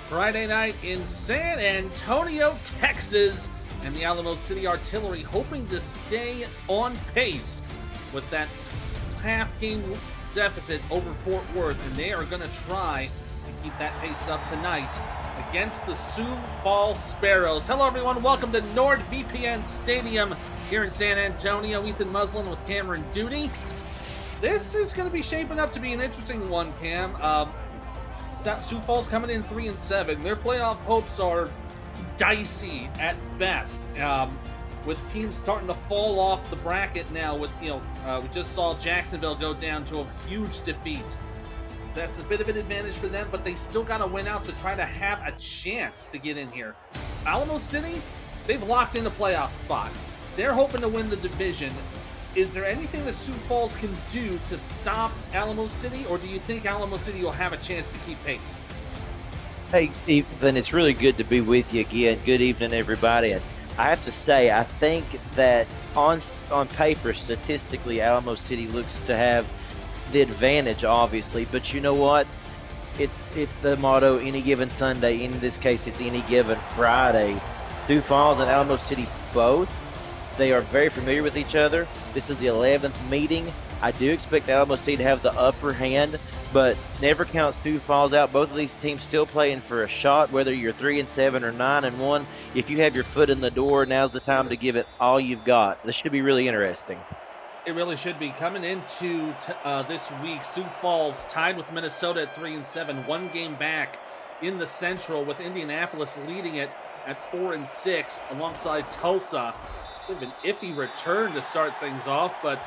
Friday night in San Antonio, Texas, and the Alamo City Artillery hoping to stay on pace with that half-game deficit over Fort Worth, and they are going to try to keep that pace up tonight against the Sioux Falls Sparrows. Hello, everyone. Welcome to NordVPN Stadium here in San Antonio. Ethan Muslin with Cameron Duty. This is going to be shaping up to be an interesting one, Cam. Sioux Falls coming in 3-7. Their playoff hopes are dicey at best, with teams starting to fall off the bracket now. With we just saw Jacksonville go down to a huge defeat. That's a bit of an advantage for them, but they still got to win out to try to have a chance to get in here. Alamo City, they've locked in a playoff spot. They're hoping to win the division. Is there anything that Sioux Falls can do to stop Alamo City, or do you think Alamo City will have a chance to keep pace? Hey, Ethan, it's really good to be with you again. Good evening, everybody. And I have to say, I think that on paper, statistically, Alamo City looks to have the advantage, obviously. But you know what? It's the motto, any given Sunday. In this case, it's any given Friday. Sioux Falls and Alamo City both. They are very familiar with each other. This is the 11th meeting. I do expect Alamo City to have the upper hand, but never count Sioux Falls out. Both of these teams still playing for a shot, whether you're 3-7 or 9-1. If you have your foot in the door, now's the time to give it all you've got. This should be really interesting. It really should be. Coming into this week, Sioux Falls tied with Minnesota at 3-7, one game back in the Central, with Indianapolis leading it at 4-6 alongside Tulsa. Bit of an iffy return to start things off, but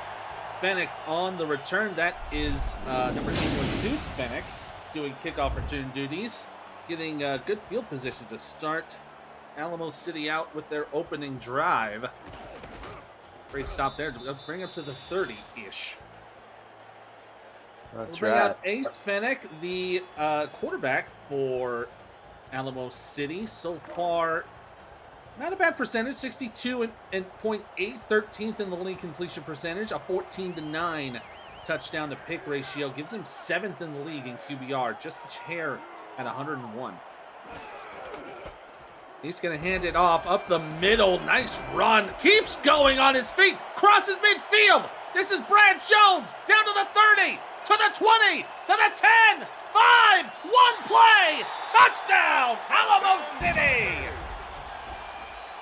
Fennick on the return. That is number 81, Deuce Fennick, doing kickoff return duties, getting a good field position to start Alamo City out with their opening drive. Great stop there to bring up to the 30-ish. That's we'll bring right. out Ace Fennick, the quarterback for Alamo City. So far, not a bad percentage, 62.8, 13th in the league completion percentage, a 14-9 touchdown to pick ratio, gives him 7th in the league in QBR, just a hair at 101. He's going to hand it off up the middle. Nice run. Keeps going on his feet. Crosses midfield. This is Brad Jones down to the 30, to the 20, to the 10, 5, one play. Touchdown, Alamo City.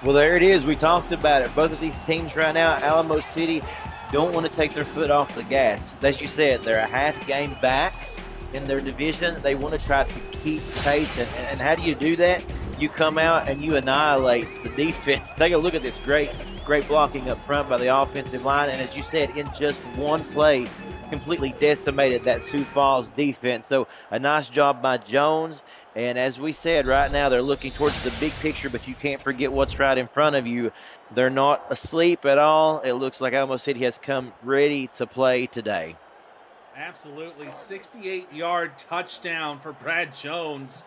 Well, there it is. We talked about it. Both of these teams right now, Alamo City, don't want to take their foot off the gas. As you said, they're a half game back in their division. They want to try to keep pace. And how do you do that? You come out and you annihilate the defense. Take a look at this great blocking up front by the offensive line. And as you said, in just one play, completely decimated that Sioux Falls defense. So a nice job by Jones. And as we said, right now they're looking towards the big picture, but you can't forget what's right in front of you. They're not asleep at all. It looks like Alamo City has come ready to play today. Absolutely. 68-yard touchdown for Brad Jones.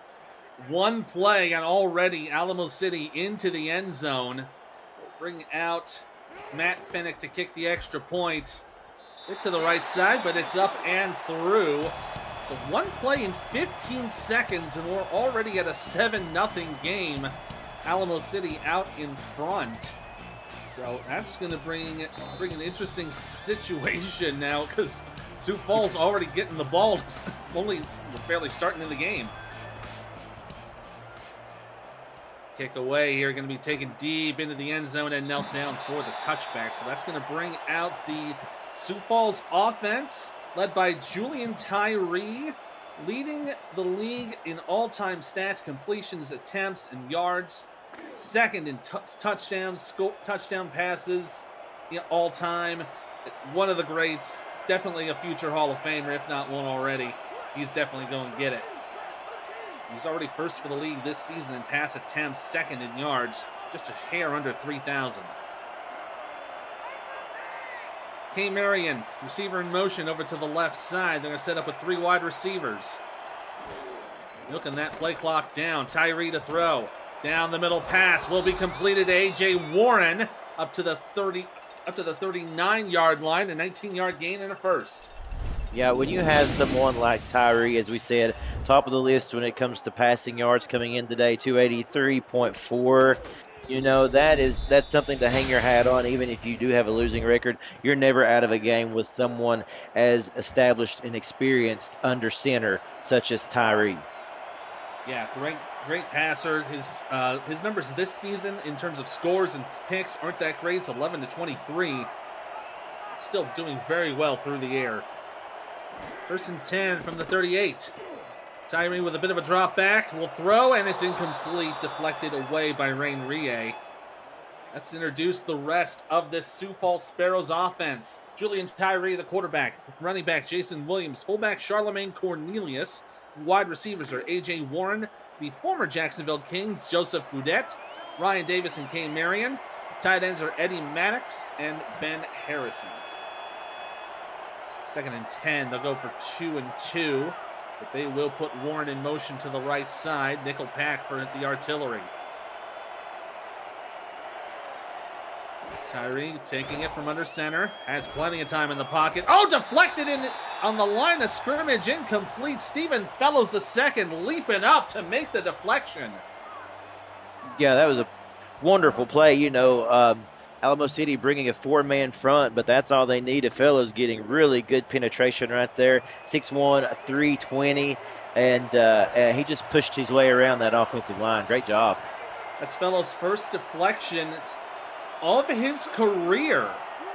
One play and already Alamo City into the end zone. We'll bring out Matt Fennick to kick the extra point. Hit to the right side, but it's up and through. So one play in 15 seconds, and we're already at a 7-0 game. Alamo City out in front. So that's going to bring an interesting situation now, because Sioux Falls already getting the ball, only barely starting in the game. Kicked away here, going to be taken deep into the end zone and knelt down for the touchback. So that's going to bring out the Sioux Falls offense, led by Julian Tyree, leading the league in all-time stats, completions, attempts, and yards. Second in touchdowns, touchdown passes, all-time. One of the greats, definitely a future Hall of Famer, if not one already. He's definitely going to get it. He's already first for the league this season in pass attempts, second in yards, just a hair under 3,000. K. Marion, receiver in motion over to the left side. They're going to set up with 3 wide receivers. Looking that play clock down. Tyree to throw. Down the middle pass will be completed to A.J. Warren up to the 39-yard line, a 19-yard gain and a first. Yeah, when you have someone like Tyree, as we said, top of the list when it comes to passing yards coming in today, 283.4. That's something to hang your hat on, even if you do have a losing record. You're never out of a game with someone as established and experienced under center, such as Tyree. Yeah, great passer. His numbers this season in terms of scores and picks aren't that great. It's 11 to 23. Still doing very well through the air. 1st and 10 from the 38. Tyree with a bit of a drop back will throw, and it's incomplete, deflected away by Rain Rie. Let's introduce the rest of this Sioux Falls Sparrows offense. Julian Tyree, the quarterback. Running back, Jason Williams. Fullback, Charlemagne Cornelius. Wide receivers are A.J. Warren, the former Jacksonville King, Joseph Boudet, Ryan Davis, and Kay Marion. Tight ends are Eddie Maddox and Ben Harrison. 2nd and 10. They'll go for 2 and 2. But they will put Warren in motion to the right side. Nickel pack for the artillery. Tyree taking it from under center. Has plenty of time in the pocket. Oh, deflected on the line of scrimmage. Incomplete. Stephen Fellows II leaping up to make the deflection. Yeah, that was a wonderful play. Alamo City bringing a 4-man front, but that's all they need. Fellows getting really good penetration right there. 6'1", 320, and he just pushed his way around that offensive line. Great job. That's Fellows' first deflection of his career.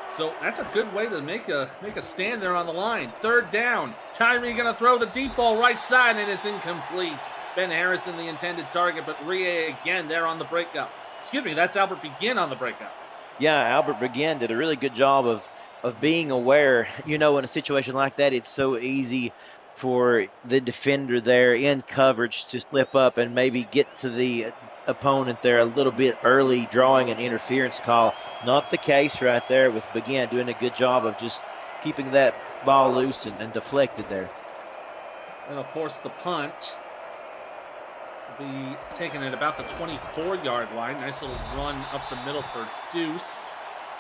So that's a good way to make a stand there on the line. 3rd down. Tyree going to throw the deep ball right side, and it's incomplete. Ben Harrison, the intended target, but Rie again there on the breakup. Excuse me, that's Albert Begin on the breakup. Yeah, Albert Begin did a really good job of being aware. In a situation like that, it's so easy for the defender there in coverage to slip up and maybe get to the opponent there a little bit early, drawing an interference call. Not the case right there with Begin, doing a good job of just keeping that ball loose and deflected there. That'll force the punt. Be taken at about the 24-yard line. Nice little run up the middle for Deuce.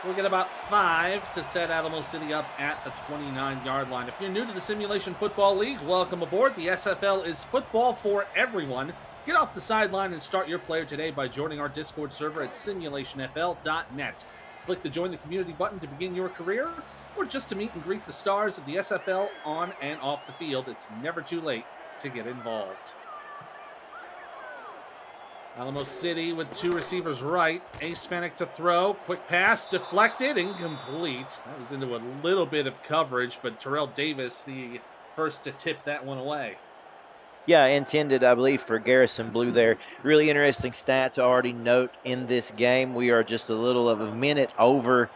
We'll get about 5 to set Alamo City up at the 29-yard line. If you're new to the Simulation Football League, welcome aboard. The SFL is football for everyone. Get off the sideline and start your player today by joining our Discord server at simulationfl.net. Click the Join the Community button to begin your career, or just to meet and greet the stars of the SFL on and off the field. It's never too late to get involved. Alamo City with 2 receivers right. Ace Fennick to throw. Quick pass, deflected, incomplete. That was into a little bit of coverage, but Terrell Davis, the first to tip that one away. Yeah, intended, I believe, for Garrison Blue there. Really interesting stat to already note in this game. We are just a little of a minute over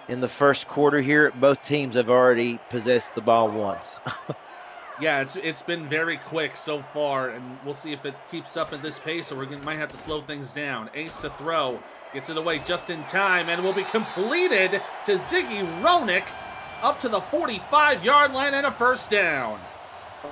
in the first quarter here. Both teams have already possessed the ball once. Yeah, it's been very quick so far, and we'll see if it keeps up at this pace, or we might have to slow things down. Ace to throw, gets it away just in time, and will be completed to Ziggy Ronick up to the 45-yard line and a 1st down.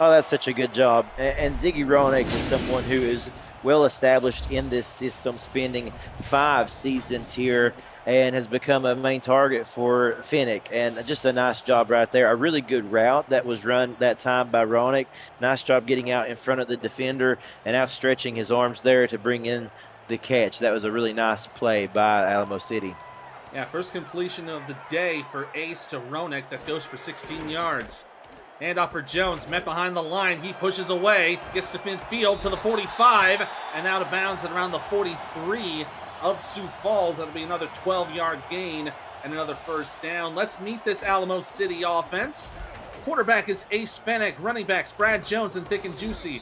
Oh, that's such a good job. And Ziggy Ronick is someone who is well established in this system, spending 5 seasons here, and has become a main target for Fennick. And just a nice job right there. A really good route that was run that time by Ronick. Nice job getting out in front of the defender and outstretching his arms there to bring in the catch. That was a really nice play by Alamo City. Yeah, first completion of the day for Ace to Ronick. That goes for 16 yards. Handoff for Jones, met behind the line. He pushes away, gets to midfield to the 45, and out of bounds at around the 43 of Sioux Falls. That'll be another 12-yard gain and another 1st down. Let's meet this Alamo City offense. Quarterback is Ace Fennick. Running backs, Brad Jones and Thick and Juicy.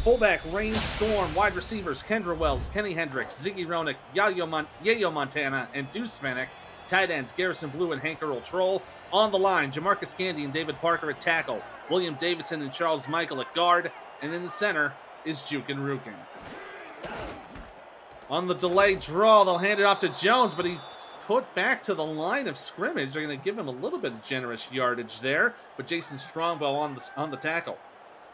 Fullback, Rain Storm. Wide receivers, Kendra Wells, Kenny Hendricks, Ziggy Ronick, Yayo Montana, and Deuce Fennick. Tight ends, Garrison Blue and Hank Earl Troll. On the line, Jamarcus Candy and David Parker at tackle. William Davidson and Charles Michael at guard. And in the center is Jukin Rukin. On the delayed draw, they'll hand it off to Jones, but he's put back to the line of scrimmage. They're going to give him a little bit of generous yardage there, but Jason Strongbow on the tackle.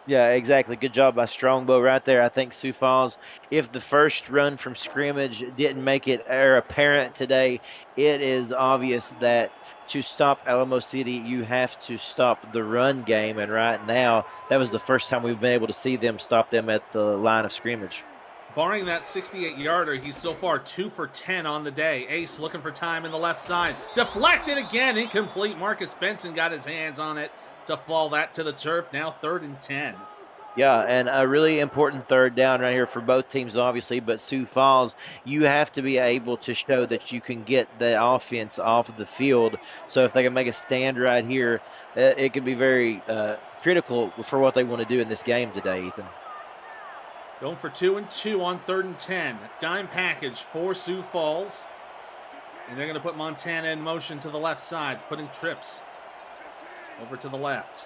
Yeah, exactly. Good job by Strongbow right there. I think Sioux Falls, if the first run from scrimmage didn't make it apparent today, it is obvious that to stop Alamo City, you have to stop the run game. And right now, that was the first time we've been able to see them stop them at the line of scrimmage. Barring that 68-yarder, he's so far 2 for 10 on the day. Ace looking for time in the left side. Deflected again, incomplete. Marcus Benson got his hands on it to fall that to the turf. Now 3rd and 10. Yeah, and a really important third down right here for both teams, obviously. But Sioux Falls, you have to be able to show that you can get the offense off of the field. So if they can make a stand right here, it could be very critical for what they want to do in this game today, Ethan. Going for 2 and 2 on 3rd and 10. Dime package for Sioux Falls. And they're going to put Montana in motion to the left side, putting trips over to the left.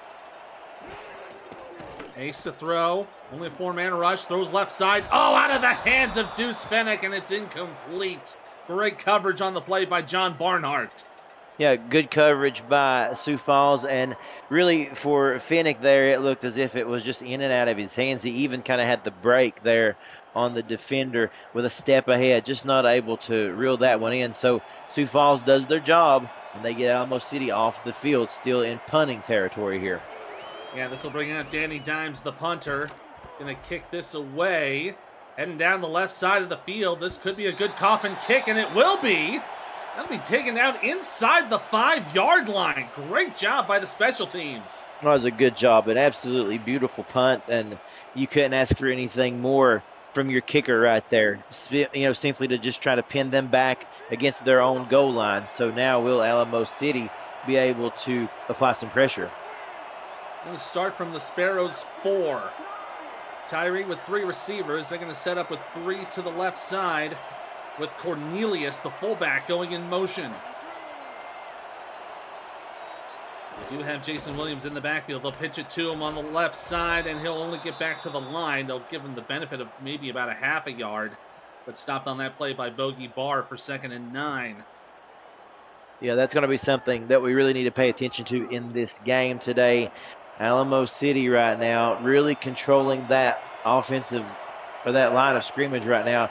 Ace to throw. Only a 4-man rush. Throws left side. Oh, out of the hands of Deuce Fennick, and it's incomplete. Great coverage on the play by John Barnhart. Yeah, good coverage by Sioux Falls. And really for Fennick there, it looked as if it was just in and out of his hands. He even kind of had the break there on the defender with a step ahead, just not able to reel that one in. So Sioux Falls does their job, and they get Alamo City off the field, still in punting territory here. Yeah, this will bring out Danny Dimes, the punter. Gonna kick this away. Heading down the left side of the field. This could be a good coffin kick, and it will be. That'll be taken out inside the 5-yard line. Great job by the special teams. That was a good job, an absolutely beautiful punt, and you couldn't ask for anything more from your kicker right there. Simply to just try to pin them back against their own goal line. So now will Alamo City be able to apply some pressure? Going to start from the Sparrows 4. Tyree with 3 receivers. They're going to set up with 3 to the left side with Cornelius, the fullback, going in motion. They do have Jason Williams in the backfield. They'll pitch it to him on the left side, and he'll only get back to the line. They'll give him the benefit of maybe about a half a yard, but stopped on that play by Bogey Barr for 2nd and 9. Yeah, that's going to be something that we really need to pay attention to in this game today. Alamo City right now really controlling that offensive or that line of scrimmage right now.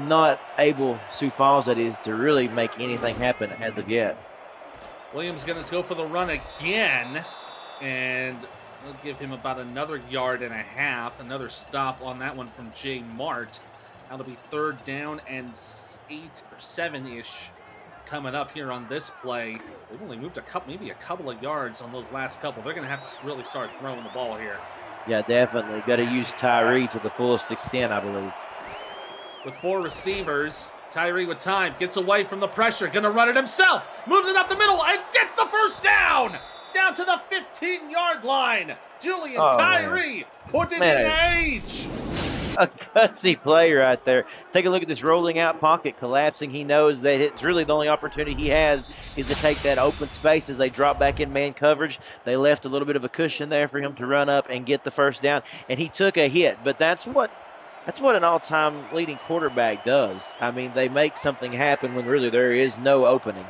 Not able, Sioux Falls that is, to really make anything happen as of yet. Williams going to go for the run again, and they'll give him about another yard and a half. Another stop on that one from Jay Mart. That'll be 3rd down and 8 or 7-ish coming up here on this play. They've only moved maybe a couple of yards on those last couple. They're going to have to really start throwing the ball here. Yeah, definitely. Got to use Tyree to the fullest extent, I believe. With 4 receivers, Tyree with time, gets away from the pressure, going to run it himself, moves it up the middle, and gets the first down! Down to the 15-yard line. Julian Tyree put it in H. A gutsy play right there. Take a look at this rolling out pocket collapsing. He knows that it's really the only opportunity he has is to take that open space as they drop back in man coverage. They left a little bit of a cushion there for him to run up and get the first down, and he took a hit. But that's what an all-time leading quarterback does. I mean, they make something happen when really there is no opening.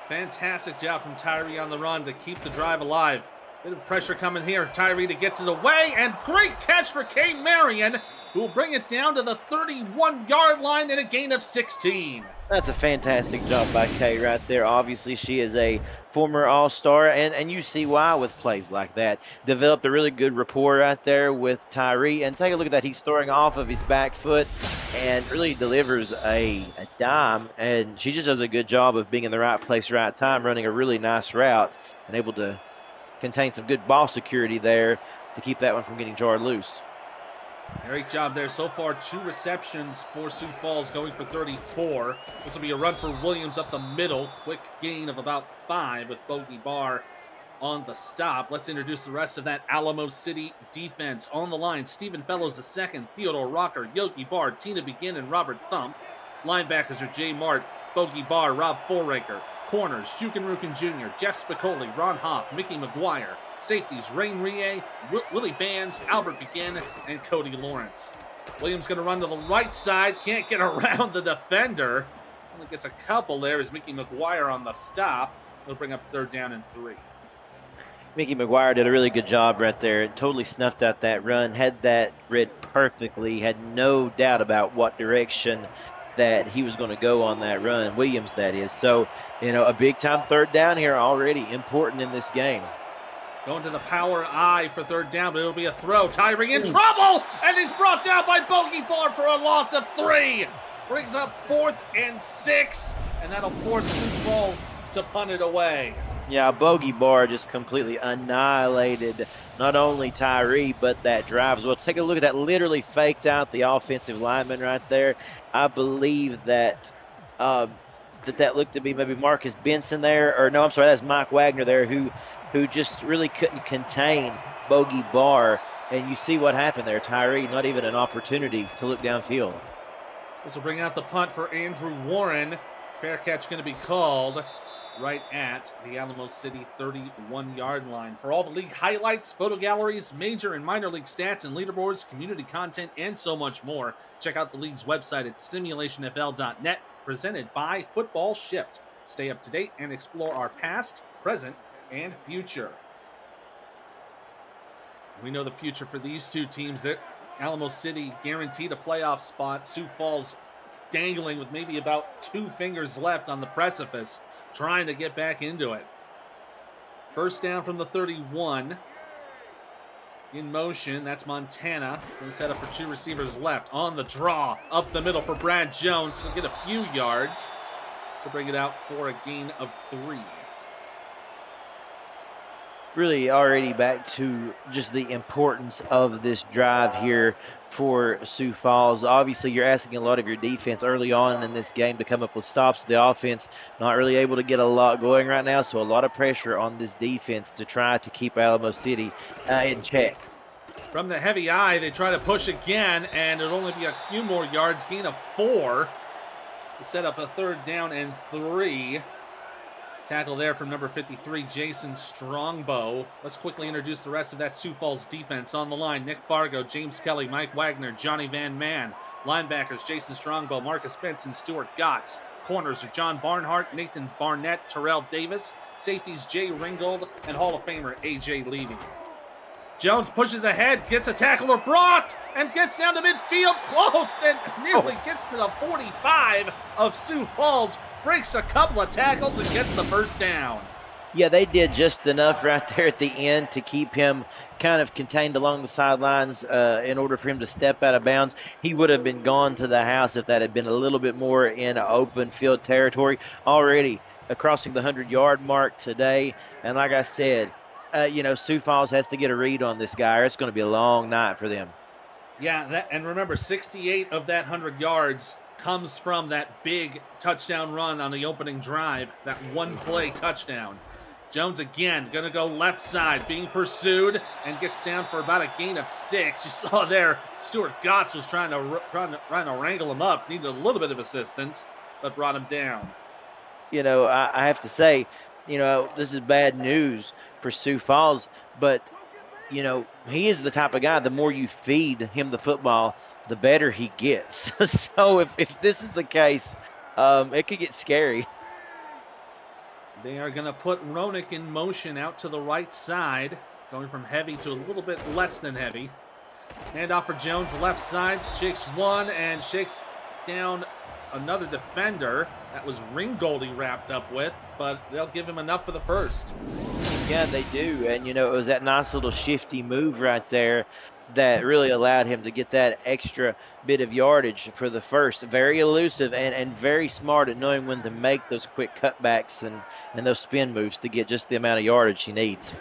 Fantastic job from Tyree on the run to keep the drive alive. Bit of pressure coming here. Tyree gets it away, and great catch for Kay Marion, who will bring it down to the 31-yard line in a gain of 16. That's a fantastic job by Kay right there. Obviously, she is a former All-Star, and you see why with plays like that. Developed a really good rapport right there with Tyree, and take a look at that. He's throwing off of his back foot and really delivers a dime, and she just does a good job of being in the right place, right time, running a really nice route, and able to contain some good ball security there to keep that one from getting jarred loose. Great job there. So far, 2 receptions for Sioux Falls, going for 34. This will be a run for Williams up the middle. Quick gain of about 5 with Bogey Barr on the stop. Let's introduce the rest of that Alamo City defense. On the line, Stephen Fellows II, Theodore Rocker, Yogi Barr, Tina Begin, and Robert Thump. Linebackers are Jay Mart, Bogey Barr, Rob Foraker. Corners, Jukin Rukin Jr., Jeff Spicoli, Ron Hoff, Mickey McGuire. Safeties, Rain Rie, Willie Bands, Albert Begin, and Cody Lawrence. Williams going to run to the right side, can't get around the defender. Only gets a couple there as Mickey McGuire on the stop. He'll bring up 3rd down and 3. Mickey McGuire did a really good job right there. Totally snuffed out that run, had that read perfectly, had no doubt about what direction that he was going to go on that run. Williams, that is. So, a big time third down here already, important in this game. Going to the power I for third down, but it'll be a throw. Tyree in trouble, and he's brought down by Bogey Barr for a loss of 3. Brings up 4th and 6, and that'll force Sioux Falls to punt it away. Yeah, Bogey Barr just completely annihilated not only Tyree, but that drive as well. Take a look at that. Literally faked out the offensive lineman right there. I believe that that looked to be maybe Marcus Benson there, or no, I'm sorry, that's Mike Wagner there, who just really couldn't contain Bogey Barr. And you see what happened there. Tyree, not even an opportunity to look downfield. This will bring out the punt for Andrew Warren. Fair catch going to be called right at the Alamo City 31-yard line. For all the league highlights, photo galleries, major and minor league stats and leaderboards, community content, and so much more, check out the league's website at simulationfl.net, presented by Football Shift. Stay up to date and explore our past, present, and future. We know the future for these two teams. That Alamo City guaranteed a playoff spot. Sioux Falls dangling with maybe about 2 fingers left on the precipice, trying to get back into it. First down from the 31. In motion, that's Montana. Going to set up for 2 receivers left. On the draw, up the middle for Brad Jones. He'll get a few yards to bring it out for a gain of 3. Really already back to just the importance of this drive here for Sioux Falls. Obviously, you're asking a lot of your defense early on in this game to come up with stops. The offense not really able to get a lot going right now, so a lot of pressure on this defense to try to keep Alamo City in check. From the heavy eye, they try to push again, and it'll only be a few more yards, gain of 4 to set up a 3rd down and 3. Tackle there from number 53, Jason Strongbow. Let's quickly introduce the rest of that Sioux Falls defense. On the line, Nick Fargo, James Kelly, Mike Wagner, Johnny Van Man. Linebackers, Jason Strongbow, Marcus Benson, Stuart Gotts. Corners are John Barnhart, Nathan Barnett, Terrell Davis. Safeties, Jay Ringgold, and Hall of Famer A.J. Levy. Jones pushes ahead, gets a tackler blocked, and gets down to midfield close, and nearly gets to the 45 of Sioux Falls. Breaks a couple of tackles and gets the first down. Yeah, they did just enough right there at the end to keep him kind of contained along the sidelines in order for him to step out of bounds. He would have been gone to the house if that had been a little bit more in open field territory. Already crossing the 100-yard mark today. And like I said, Sioux Falls has to get a read on this guy, or it's going to be a long night for them. Yeah, and remember, 68 of that 100 yards comes from that big touchdown run on the opening drive, that one-play touchdown. Jones again going to go left side, being pursued, and gets down for about a gain of 6. You saw there, Stuart Gotts was trying to wrangle him up, needed a little bit of assistance, but brought him down. I have to say, this is bad news for Sioux Falls, but he is the type of guy, the more you feed him the football, the better he gets. So if this is the case, it could get scary. They are going to put Ronick in motion out to the right side, going from heavy to a little bit less than heavy. Handoff for Jones, left side, shakes one and shakes down another defender. That was Ringgold he wrapped up with, but they'll give him enough for the first. Yeah, they do. And, it was that nice little shifty move right there that really allowed him to get that extra bit of yardage for the first. Very elusive and very smart at knowing when to make those quick cutbacks and those spin moves to get just the amount of yardage he needs.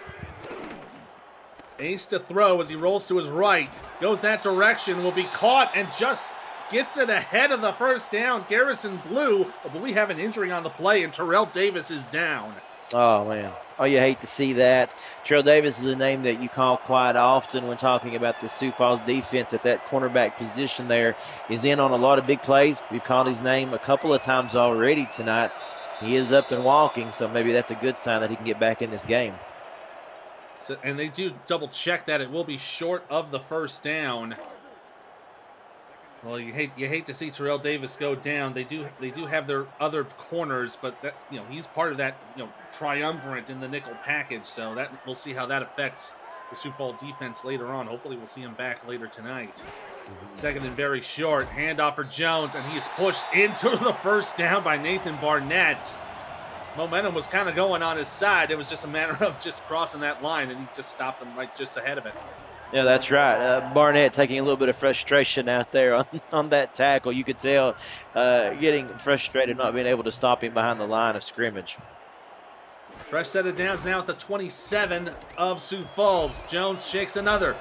Ace to throw as he rolls to his right. Goes that direction, will be caught and just gets it ahead of the first down. Garrison Blue, but we have an injury on the play and Terrell Davis is down. Oh, man. Oh, you hate to see that. Terrell Davis is a name that you call quite often when talking about the Sioux Falls defense at that cornerback position there. Is in on a lot of big plays. We've called his name a couple of times already tonight. He is up and walking, so maybe that's a good sign that he can get back in this game. So, and they do double check that it will be short of the first down. Well, you hate to see Terrell Davis go down. They do have their other corners, but that, he's part of that triumvirate in the nickel package. So that we'll see how that affects the Sioux Falls defense later on. Hopefully, we'll see him back later tonight. Second and very short. Handoff for Jones, and he is pushed into the first down by Nathan Barnett. Momentum was kind of going on his side. It was just a matter of just crossing that line, and he just stopped him right just ahead of it. Yeah, that's right. Barnett taking a little bit of frustration out there on that tackle. You could tell getting frustrated, not being able to stop him behind the line of scrimmage. Fresh set of downs now at the 27 of Sioux Falls. Jones shakes another,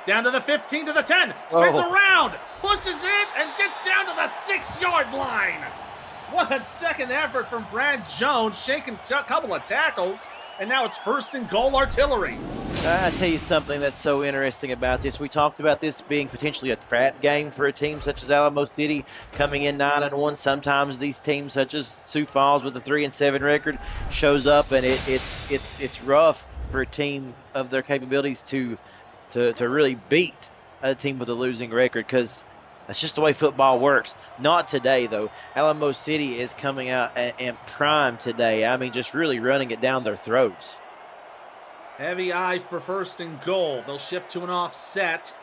down to the 15, to the 10, spins around, pushes it, and gets down to the 6-yard line. What a second effort from Brad Jones, shaking a couple of tackles, and now it's first and goal Artillery. I'll tell you something that's so interesting about this. We talked about this being potentially a trap game for a team such as Alamo City, coming in 9-1. Sometimes these teams such as Sioux Falls with a 3-7 record shows up, and it's rough for a team of their capabilities to really beat a team with a losing record, because that's just the way football works. Not today, though. Alamo City is coming out and prime today. I mean, just really running it down their throats. Heavy eye for first and goal. They'll shift to an offset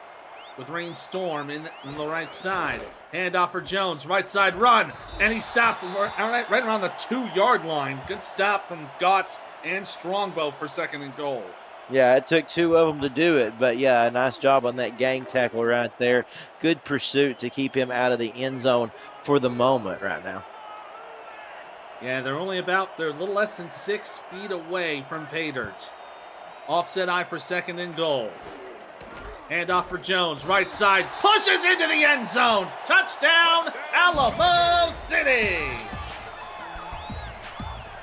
with Rainstorm in the right side. Handoff for Jones, right side run, and he stopped right around the 2-yard line. Good stop from Gotts and Strongbow for second and goal. Yeah, it took two of them to do it, but yeah, nice job on that gang tackle right there. Good pursuit to keep him out of the end zone for the moment right now. Yeah, they're a little less than 6 feet away from pay dirt. Offset eye for second and goal. Handoff for Jones, right side, pushes into the end zone. Touchdown, Alamo City!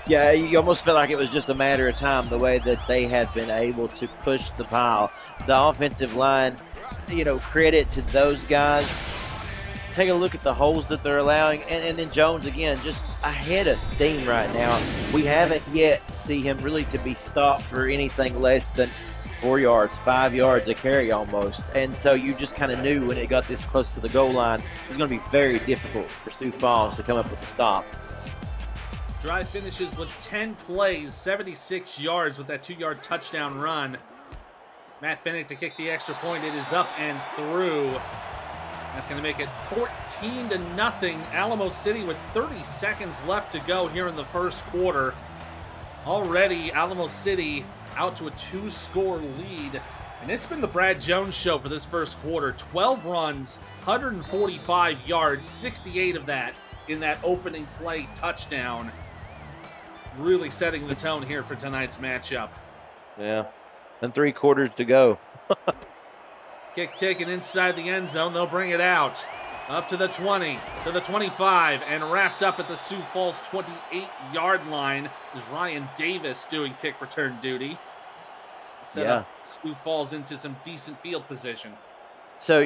Yeah, you almost felt like it was just a matter of time, the way that they have been able to push the pile. The offensive line, credit to those guys. Take a look at the holes that they're allowing, and then Jones, again, just ahead of steam right now. We haven't yet see him really to be stopped for anything less than 4 yards, 5 yards a carry almost. And so you just kind of knew when it got this close to the goal line, it was going to be very difficult for Sioux Falls to come up with a stop. Drive finishes with 10 plays, 76 yards with that 2-yard touchdown run. Matt Finnick to kick the extra point. It is up and through. That's going to make it 14-0. Alamo City with 30 seconds left to go here in the first quarter. Already, Alamo City out to a 2-score lead. And it's been the Brad Jones show for this first quarter. 12 runs, 145 yards, 68 of that in that opening play touchdown. Really setting the tone here for tonight's matchup. Yeah, and 3 quarters to go. Kick taken inside the end zone. They'll bring it out. Up to the 20, to the 25, and wrapped up at the Sioux Falls 28-yard line is Ryan Davis doing kick return duty. Set up Sioux Falls into some decent field position. So,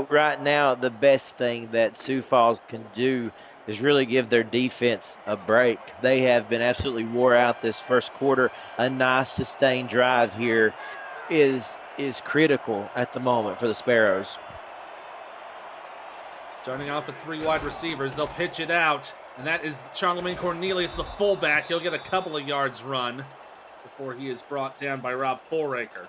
right now, the best thing that Sioux Falls can do is really give their defense a break. They have been absolutely wore out this first quarter. A nice sustained drive here is critical at the moment for the Sparrows. Starting off with 3 wide receivers, they'll pitch it out, and that is Charlemagne Cornelius, the fullback. He'll get a couple of yards run before he is brought down by Rob Foraker.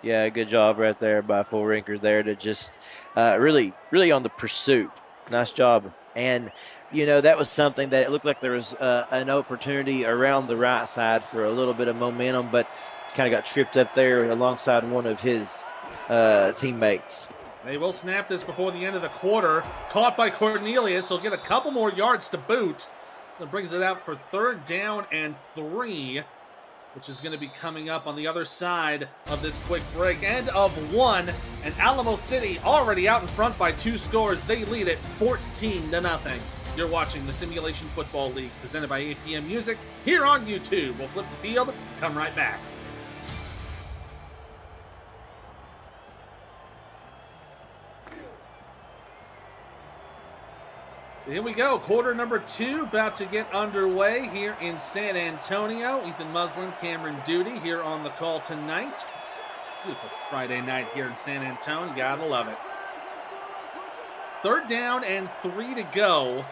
Yeah, good job right there by Foraker there to just really on the pursuit. Nice job. And that was something that it looked like there was an opportunity around the right side for a little bit of momentum, but kind of got tripped up there alongside one of his teammates. They will snap this before the end of the quarter. Caught by Cornelius. He'll get a couple more yards to boot. So it brings it out for 3rd down and 3, which is going to be coming up on the other side of this quick break. End of 1, and Alamo City already out in front by 2 scores. They lead it 14-0. You're watching the Simulation Football League, presented by APM Music, here on YouTube. We'll flip the field, come right back. So here we go, quarter number 2 about to get underway here in San Antonio. Ethan Muslin, Cameron Duty here on the call tonight. Beautiful Friday night here in San Antonio, you gotta love it. 3rd down and 3 to go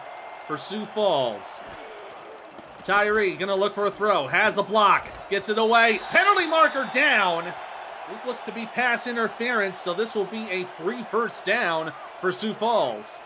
for Sioux Falls. Tyree gonna look for a throw, has the block, gets it away, penalty marker down. This looks to be pass interference, so this will be a free 1st down for Sioux Falls.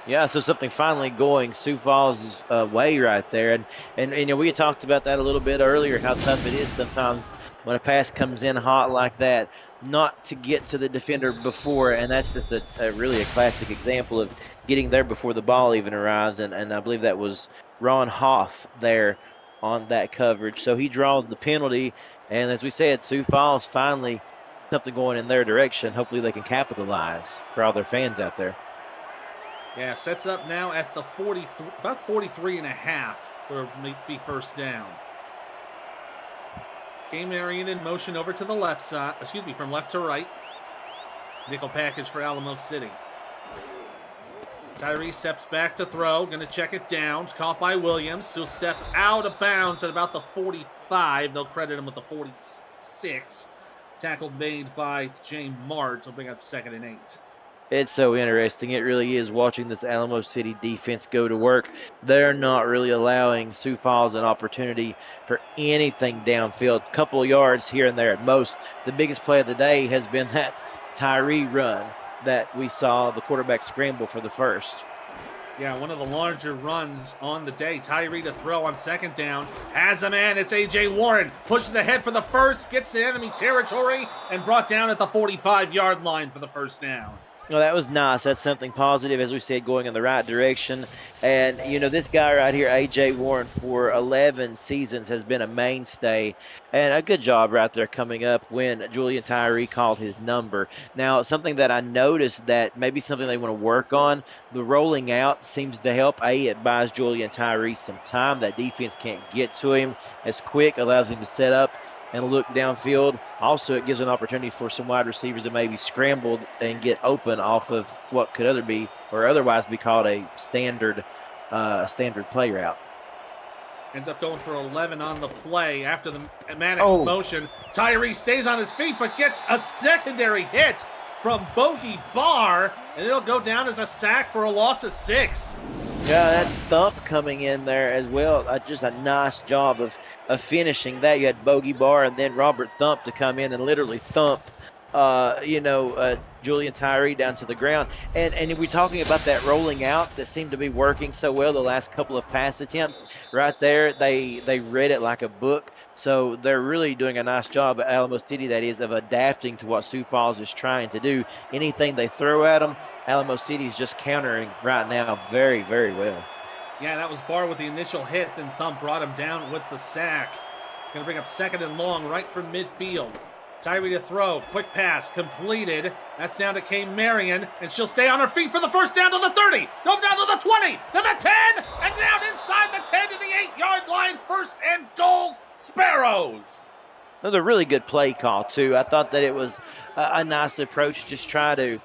Yeah, so something finally going Sioux Falls' way right there. And you know, we had talked about that a little bit earlier, how tough it is sometimes when a pass comes in hot like that, not to get to the defender before. And that's just really a classic example of getting there before the ball even arrives. And I believe that was Ron Hoff there on that coverage. So he draws the penalty. And as we said, Sioux Falls finally something going in their direction. Hopefully they can capitalize for all their fans out there. Yeah, sets up now at the 43, about 43 and a half will be 1st down. Game-oriented motion over to the left side, from left to right. Nickel package for Alamo City. Tyree steps back to throw, going to check it down. It's caught by Williams. He'll step out of bounds at about the 45. They'll credit him with the 46. Tackle made by Jay Mart. He'll bring up 2nd and 8. It's so interesting. It really is watching this Alamo City defense go to work. They're not really allowing Sioux Falls an opportunity for anything downfield. A couple of yards here and there at most. The biggest play of the day has been that Tyree run that we saw the quarterback scramble for the 1st. Yeah, one of the larger runs on the day. Tyree to throw on 2nd down. Has a man. It's A.J. Warren. Pushes ahead for the 1st. Gets to enemy territory and brought down at the 45-yard line for the 1st down. Well, that was nice. That's something positive, as we said, going in the right direction. And, you know, this guy right here, A.J. Warren, for 11 seasons has been a mainstay. And a good job right there coming up when Julian Tyree called his number. Now, something that I noticed that maybe something they want to work on, the rolling out seems to help. It buys Julian Tyree some time. That defense can't get to him as quick, allows him to set up and look downfield. Also, it gives an opportunity for some wide receivers to maybe scramble and get open off of what could otherwise be called a standard play route. Ends up going for 11 on the play after the Maddox motion. Tyree stays on his feet, but gets a secondary hit from Bogey Barr, and it'll go down as a sack for a loss of 6. Yeah, that's Thump coming in there as well. Just a nice job of finishing that. You had Bogey Barr and then Robert Thump to come in and literally thump, Julian Tyree down to the ground. And we're talking about that rolling out that seemed to be working so well the last couple of pass attempts. Right there, they read it like a book. So they're really doing a nice job at Alamo City, that is, of adapting to what Sioux Falls is trying to do. Anything they throw at them, Alamo City is just countering right now very, very well. Yeah, that was Barr with the initial hit, then Thump brought him down with the sack. Going to bring up 2nd and long right from midfield. Tyree to throw, quick pass, completed. That's down to Kay Marion, and she'll stay on her feet for the 1st down to the 30. Go down to the 20, to the 10, and down inside the 10 to the 8-yard line. 1st and goals, Sparrows. Another really good play call, too. I thought that it was a nice approach, just try to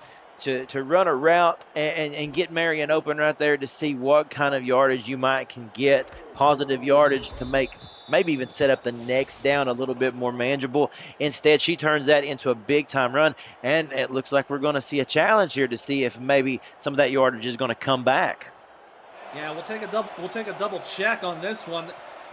run a route and get Marion open right there to see what kind of yardage you can get, positive yardage to make maybe even set up the next down a little bit more manageable. Instead, she turns that into a big-time run, and it looks like we're going to see a challenge here to see if maybe some of that yardage is going to come back. Yeah, we'll take a double check on this one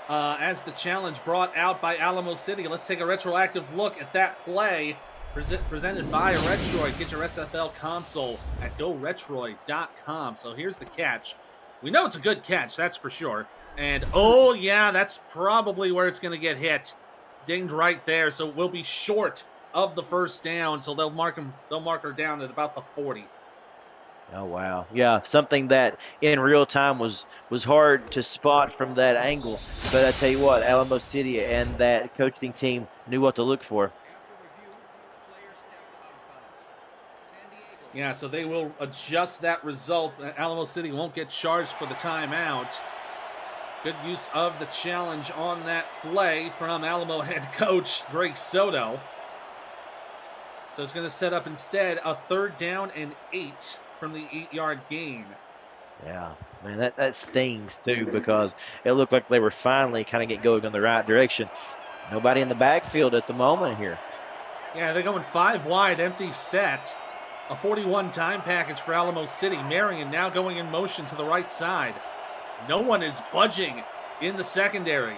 as the challenge brought out by Alamo City. Let's take a retroactive look at that play presented by Retroid. Get your SFL console at goretroid.com. So here's the catch. We know it's a good catch, that's for sure. And, oh, yeah, that's probably where it's going to get hit. Dinged right there, so we'll be short of the 1st down, so they'll mark her down at about the 40. Oh, wow. Yeah, something that in real time was hard to spot from that angle. But I tell you what, Alamo City and that coaching team knew what to look for. Yeah, so they will adjust that result. Alamo City won't get charged for the timeout. Good use of the challenge on that play from Alamo head coach Greg Soto. So it's going to set up instead a 3rd down and 8 from the 8-yard gain. Yeah, man, that stings too, because it looked like they were finally kind of get going in the right direction. Nobody in the backfield at the moment here. Yeah, they're going 5 wide, empty set. A 41 time package for Alamo City. Marion now going in motion to the right side. No one is budging in the secondary.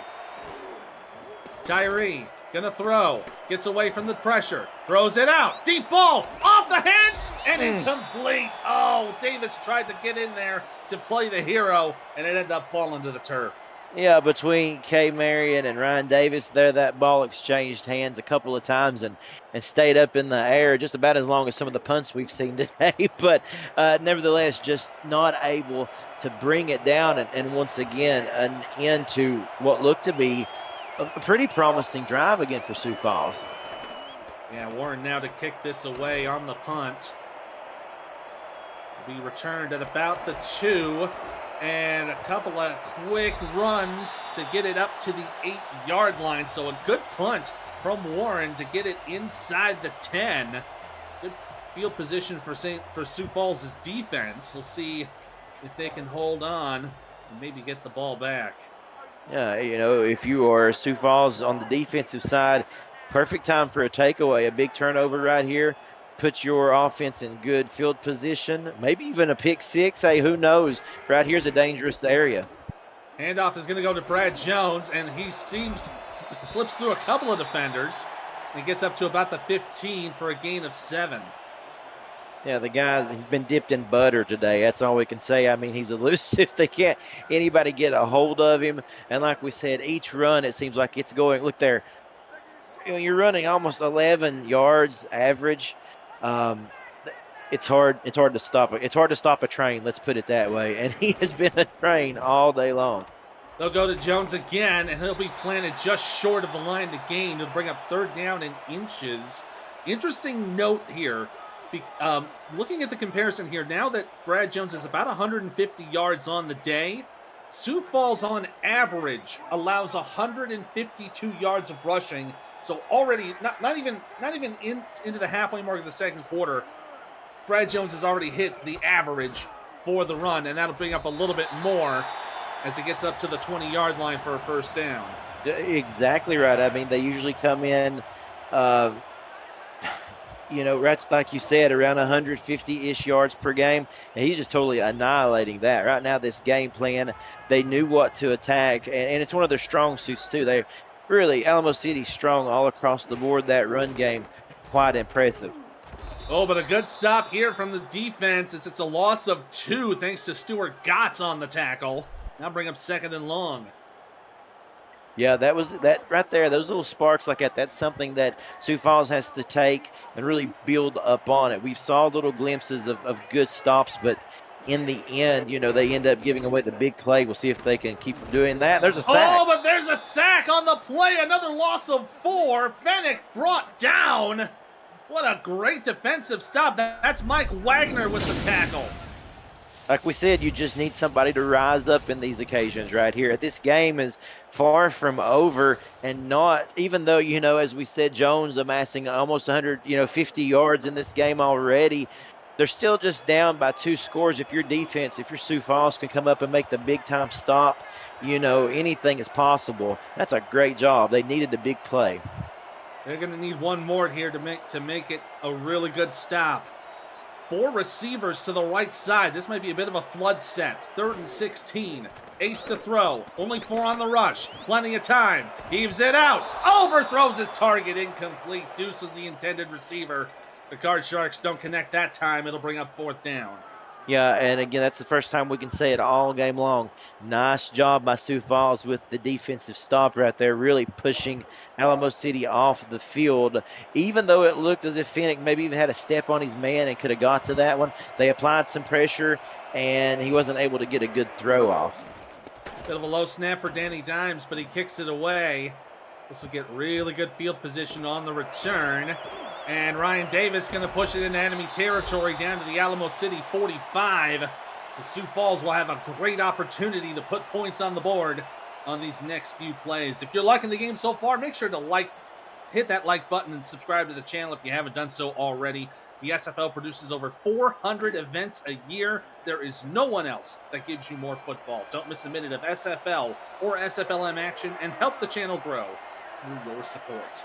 Tyree gonna throw. Gets away from the pressure. Throws it out. Deep ball off the hands and incomplete. Oh, Davis tried to get in there to play the hero and it ended up falling to the turf. Yeah, between Kay Marion and Ryan Davis there, that ball exchanged hands a couple of times and stayed up in the air just about as long as some of the punts we've seen today. But nevertheless, just not able to bring it down. And once again, an end to what looked to be a pretty promising drive again for Sioux Falls. Yeah, Warren now to kick this away on the punt. We returned at about the 2. And a couple of quick runs to get it up to the 8-yard line. So a good punt from Warren to get it inside the 10. Good field position for Sioux Falls' defense. We'll see if they can hold on and maybe get the ball back. Yeah, if you are Sioux Falls on the defensive side, perfect time for a takeaway. A big turnover right here. Put your offense in good field position, maybe even a pick six. Hey, who knows? Right here's a dangerous area. Handoff is going to go to Brad Jones, and he slips through a couple of defenders. And gets up to about the 15 for a gain of 7. Yeah, the guy, he's been dipped in butter today. That's all we can say. I mean, he's elusive. They can't anybody get a hold of him. And like we said, each run, it seems like it's going. Look there. You're running almost 11 yards average. It's hard to stop it. It's hard to stop a train, let's put it that way. And he has been a train all day long. They'll go to Jones again, and he'll be planted just short of the line to gain to bring up 3rd down in inches. Interesting note here. Looking at the comparison here, now that Brad Jones is about 150 yards on the day, Sioux Falls on average allows 152 yards of rushing. So already, not even into the halfway mark of the second quarter, Brad Jones has already hit the average for the run, and that'll bring up a little bit more as it gets up to the 20-yard line for a 1st down. Exactly right. I mean, they usually come in, right like you said, around 150-ish yards per game, and he's just totally annihilating that. Right now, this game plan, they knew what to attack, and it's one of their strong suits, too. They really, Alamo City's strong all across the board. That run game, quite impressive. Oh, but a good stop here from the defense as it's a loss of 2 thanks to Stuart Gotts on the tackle. Now bring up 2nd and long. Yeah, that right there, those little sparks like that, that's something that Sioux Falls has to take and really build up on it. We saw little glimpses of good stops, but in the end, they end up giving away the big play. We'll see if they can keep doing that. There's a sack. Oh, but there's a sack on the play. Another loss of 4. Fennick brought down. What a great defensive stop. That's Mike Wagner with the tackle. Like we said, you just need somebody to rise up in these occasions right here. This game is far from over, and not, even though, as we said, Jones amassing almost 150 yards in this game already, they're still just down by 2 scores. If your defense, if your Sioux Falls can come up and make the big-time stop, anything is possible. That's a great job. They needed the big play. They're going to need one more here to make it a really good stop. 4 receivers to the right side. This might be a bit of a flood set. 3rd and 16. Ace to throw. Only 4 on the rush. Plenty of time. Heaves it out. Overthrows his target. Incomplete. Deuce was the intended receiver. The Card Sharks don't connect that time. It'll bring up 4th down. Yeah, and again, that's the first time we can say it all game long. Nice job by Sioux Falls with the defensive stop right there, really pushing Alamo City off the field. Even though it looked as if Fennick maybe even had a step on his man and could have got to that one, they applied some pressure, and he wasn't able to get a good throw off. Bit of a low snap for Danny Dimes, but he kicks it away. This will get really good field position on the return. And Ryan Davis going to push it into enemy territory down to the Alamo City 45. So Sioux Falls will have a great opportunity to put points on the board on these next few plays. If you're liking the game so far, make sure to hit that like button and subscribe to the channel if you haven't done so already. The SFL produces over 400 events a year. There is no one else that gives you more football. Don't miss a minute of SFL or SFLM action and help the channel grow through your support.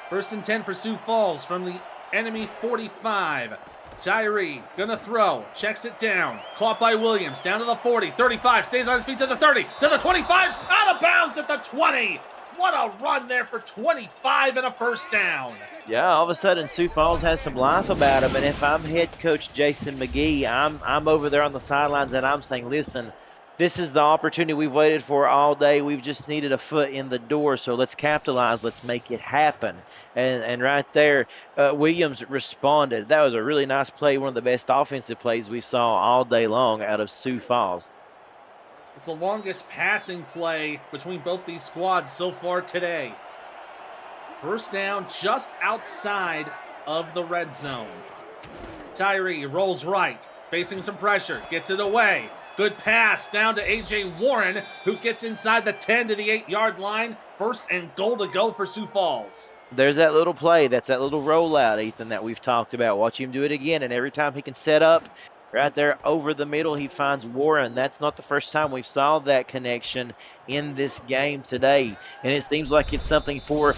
First and 10 for Sioux Falls from the enemy 45. Tyree gonna throw, checks it down, caught by Williams, down to the 40, 35, stays on his feet to the 30, to the 25, out of bounds at the 20. What a run there for 25 and a first down. Yeah, all of a sudden Sioux Falls has some life about him, and if I'm head coach Jason McGee, I'm over there on the sidelines and I'm saying, listen, this is the opportunity we've waited for all day. We've just needed a foot in the door, so let's capitalize. Let's make it happen. And right there, Williams responded. That was a really nice play, one of the best offensive plays we saw all day long out of Sioux Falls. It's the longest passing play between both these squads so far today. First down just outside of the red zone. Tyree rolls right, facing some pressure, gets it away. Good pass down to A.J. Warren, who gets inside the 10 to the 8-yard line. First and goal to go for Sioux Falls. There's that little play. That's that little rollout, Ethan, that we've talked about. Watch him do it again, and every time he can set up right there over the middle, he finds Warren. That's not the first time we've saw that connection in this game today, and it seems like it's something for,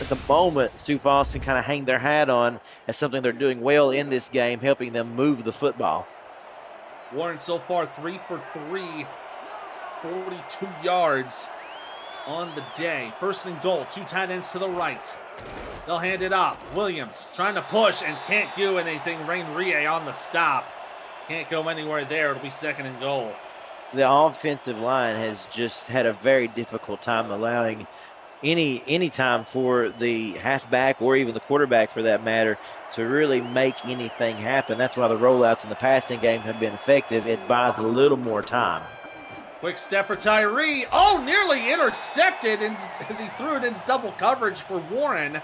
at the moment, Sioux Falls can kind of hang their hat on as something they're doing well in this game, helping them move the football. Warren so far 3 for 3, 42 yards on the day. First and goal, 2 tight ends to the right. They'll hand it off. Williams trying to push and can't do anything. Rain Rie on the stop. Can't go anywhere there. It'll be second and goal. The offensive line has just had a very difficult time allowing any time for the halfback or even the quarterback, for that matter, to really make anything happen. That's why the rollouts in the passing game have been effective. It buys a little more time. Quick step for Tyree. Oh, nearly intercepted as he threw it into double coverage for Warren.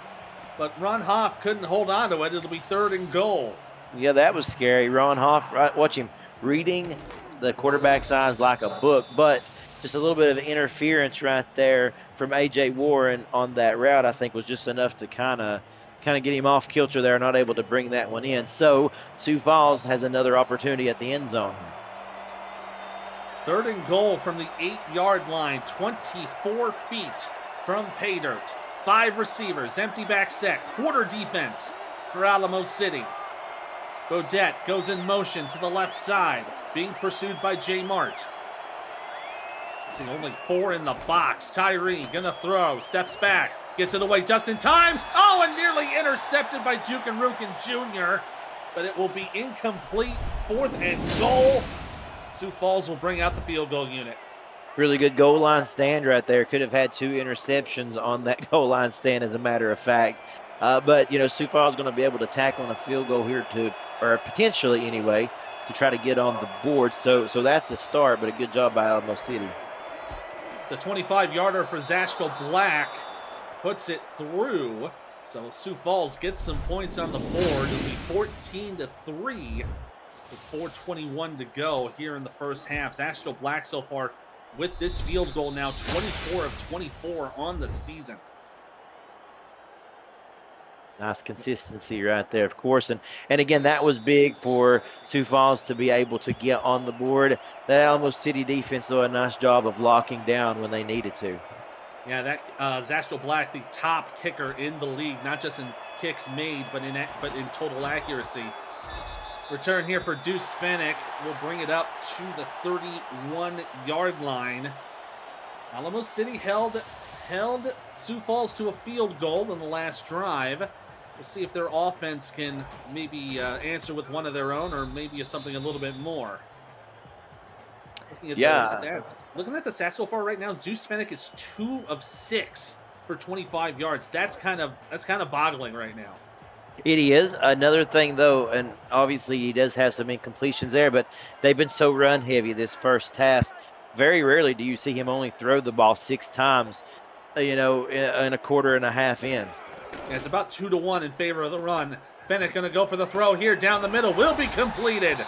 But Ron Hoff couldn't hold on to it. It'll be third and goal. Yeah, that was scary. Ron Hoff, right, watch him reading the quarterback's eyes like a book, but just a little bit of interference right there from A.J. Warren on that route, I think, was just enough to kind of get him off kilter there, not able to bring that one in. So Sioux Falls has another opportunity at the end zone. Third and goal from the 8-yard line, 24 feet from pay dirt. 5 receivers, empty back set, quarter defense for Alamo City. Bodette goes in motion to the left side, being pursued by J. Mart. See only 4 in the box. Tyree gonna throw, steps back, gets it away just in time. Oh, and nearly intercepted by Jukin Rukin Jr., but it will be incomplete. 4th and goal. Sioux Falls will bring out the field goal unit. Really good goal line stand right there. Could have had 2 interceptions on that goal line stand, as a matter of fact. But, you know, Sioux Falls is going to be able to tack on a field goal here or potentially anyway, to try to get on the board. So that's a start, but a good job by Alamo City. It's a 25-yarder for Zashkel Black. Puts it through. So Sioux Falls gets some points on the board. It'll be 14-3 with 4:21 to go here in the first half. Zashkel Black so far with this field goal now 24 of 24 on the season. Nice consistency right there, of course. And again, that was big for Sioux Falls to be able to get on the board. The Alamo City defense, though, a nice job of locking down when they needed to. Yeah, that Zashkel Black, the top kicker in the league, not just in kicks made, but in total accuracy. Return here for Deuce Fennick. Will bring it up to the 31-yard line. Alamo City held Sioux Falls to a field goal in the last drive. We'll see if their offense can maybe answer with one of their own, or maybe something a little bit more. Looking at the stats. Looking at the stats so far right now, Deuce Fennick is 2 of 6 for 25 yards. That's kind of boggling right now. It is. Another thing, though, and obviously he does have some incompletions there, but they've been so run heavy this first half. Very rarely do you see him only throw the ball 6 times, in a quarter and a half in. Yeah, it's about 2-1 in favor of the run. Fennick going to go for the throw here down the middle. Will be completed.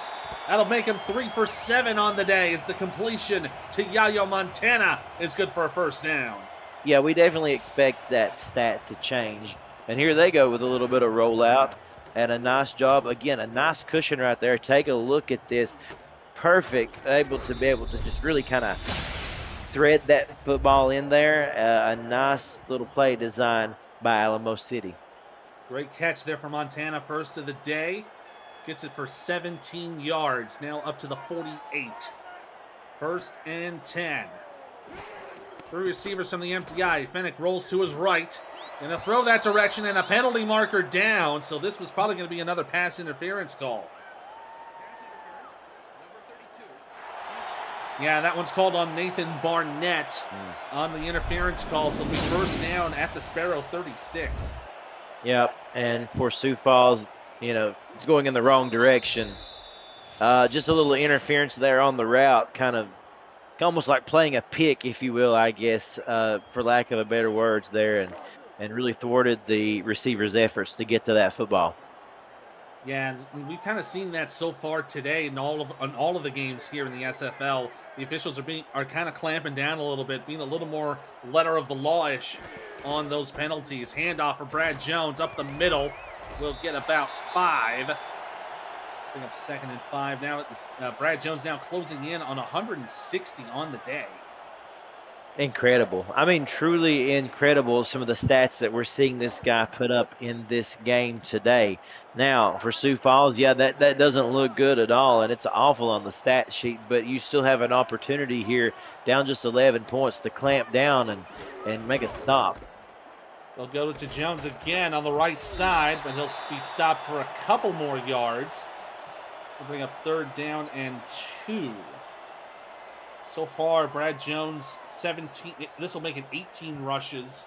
That'll make him 3 for 7 on the day, as the completion to Yayo Montana is good for a first down. Yeah, we definitely expect that stat to change. And here they go with a little bit of rollout and a nice job. Again, a nice cushion right there. Take a look at this. Perfect, able to just really kind of thread that football in there. A nice little play design by Alamo City. Great catch there for Montana, first of the day. Gets it for 17 yards, now up to the 48. First and 10. Three receivers from the empty eye. Fennick rolls to his right. Gonna throw that direction, and a penalty marker down, so this was probably gonna be another pass interference call. Yeah, that one's called on Nathan Barnett on the interference call, so it'll be first down at the Sparrow 36. Yep, and for Sioux Falls, it's going in the wrong direction. Just a little interference there on the route, kind of almost like playing a pick, if you will, I guess, for lack of a better words there, and really thwarted the receiver's efforts to get to that football. Yeah, and we've kind of seen that so far today in all of the games here in the SFL. The officials are kind of clamping down a little bit, being a little more letter of the law-ish on those penalties. Handoff for Brad Jones up the middle. Will get about 5. Bring up 2nd and 5. Now Brad Jones now closing in on 160 on the day. Incredible. I mean, truly incredible, some of the stats that we're seeing this guy put up in this game today. Now, for Sioux Falls, yeah, that doesn't look good at all, and it's awful on the stat sheet, but you still have an opportunity here, down just 11 points, to clamp down and make a stop. They'll go to Jones again on the right side, but he'll be stopped for a couple more yards. We'll bring up 3rd down and 2. So far, Brad Jones, 17. This will make it 18 rushes.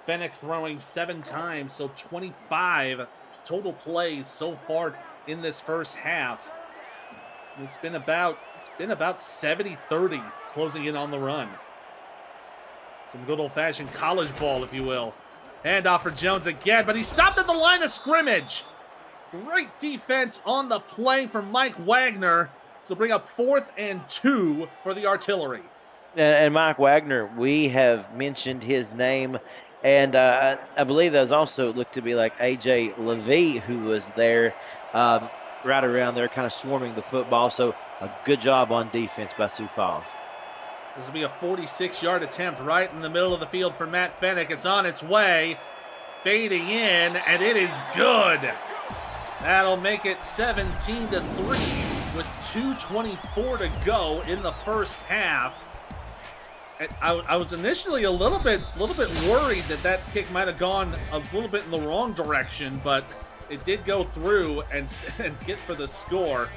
Fennick throwing 7 times, so 25 total plays so far in this first half. It's been about 70-30 closing in on the run. Some good old-fashioned college ball, if you will. Handoff for Jones again, but he stopped at the line of scrimmage. Great defense on the play from Mike Wagner. So bring up 4th and 2 for the artillery. And Mike Wagner, we have mentioned his name, and I believe that was also looked to be like A.J. Levy, who was there right around there kind of swarming the football. So a good job on defense by Sioux Falls. This will be a 46-yard attempt right in the middle of the field for Matt Fennick. It's on its way, fading in, and it is good. That'll make it 17-3 with 2:24 to go in the first half. I was initially a little bit worried that kick might have gone a little bit in the wrong direction, but it did go through and get for the score.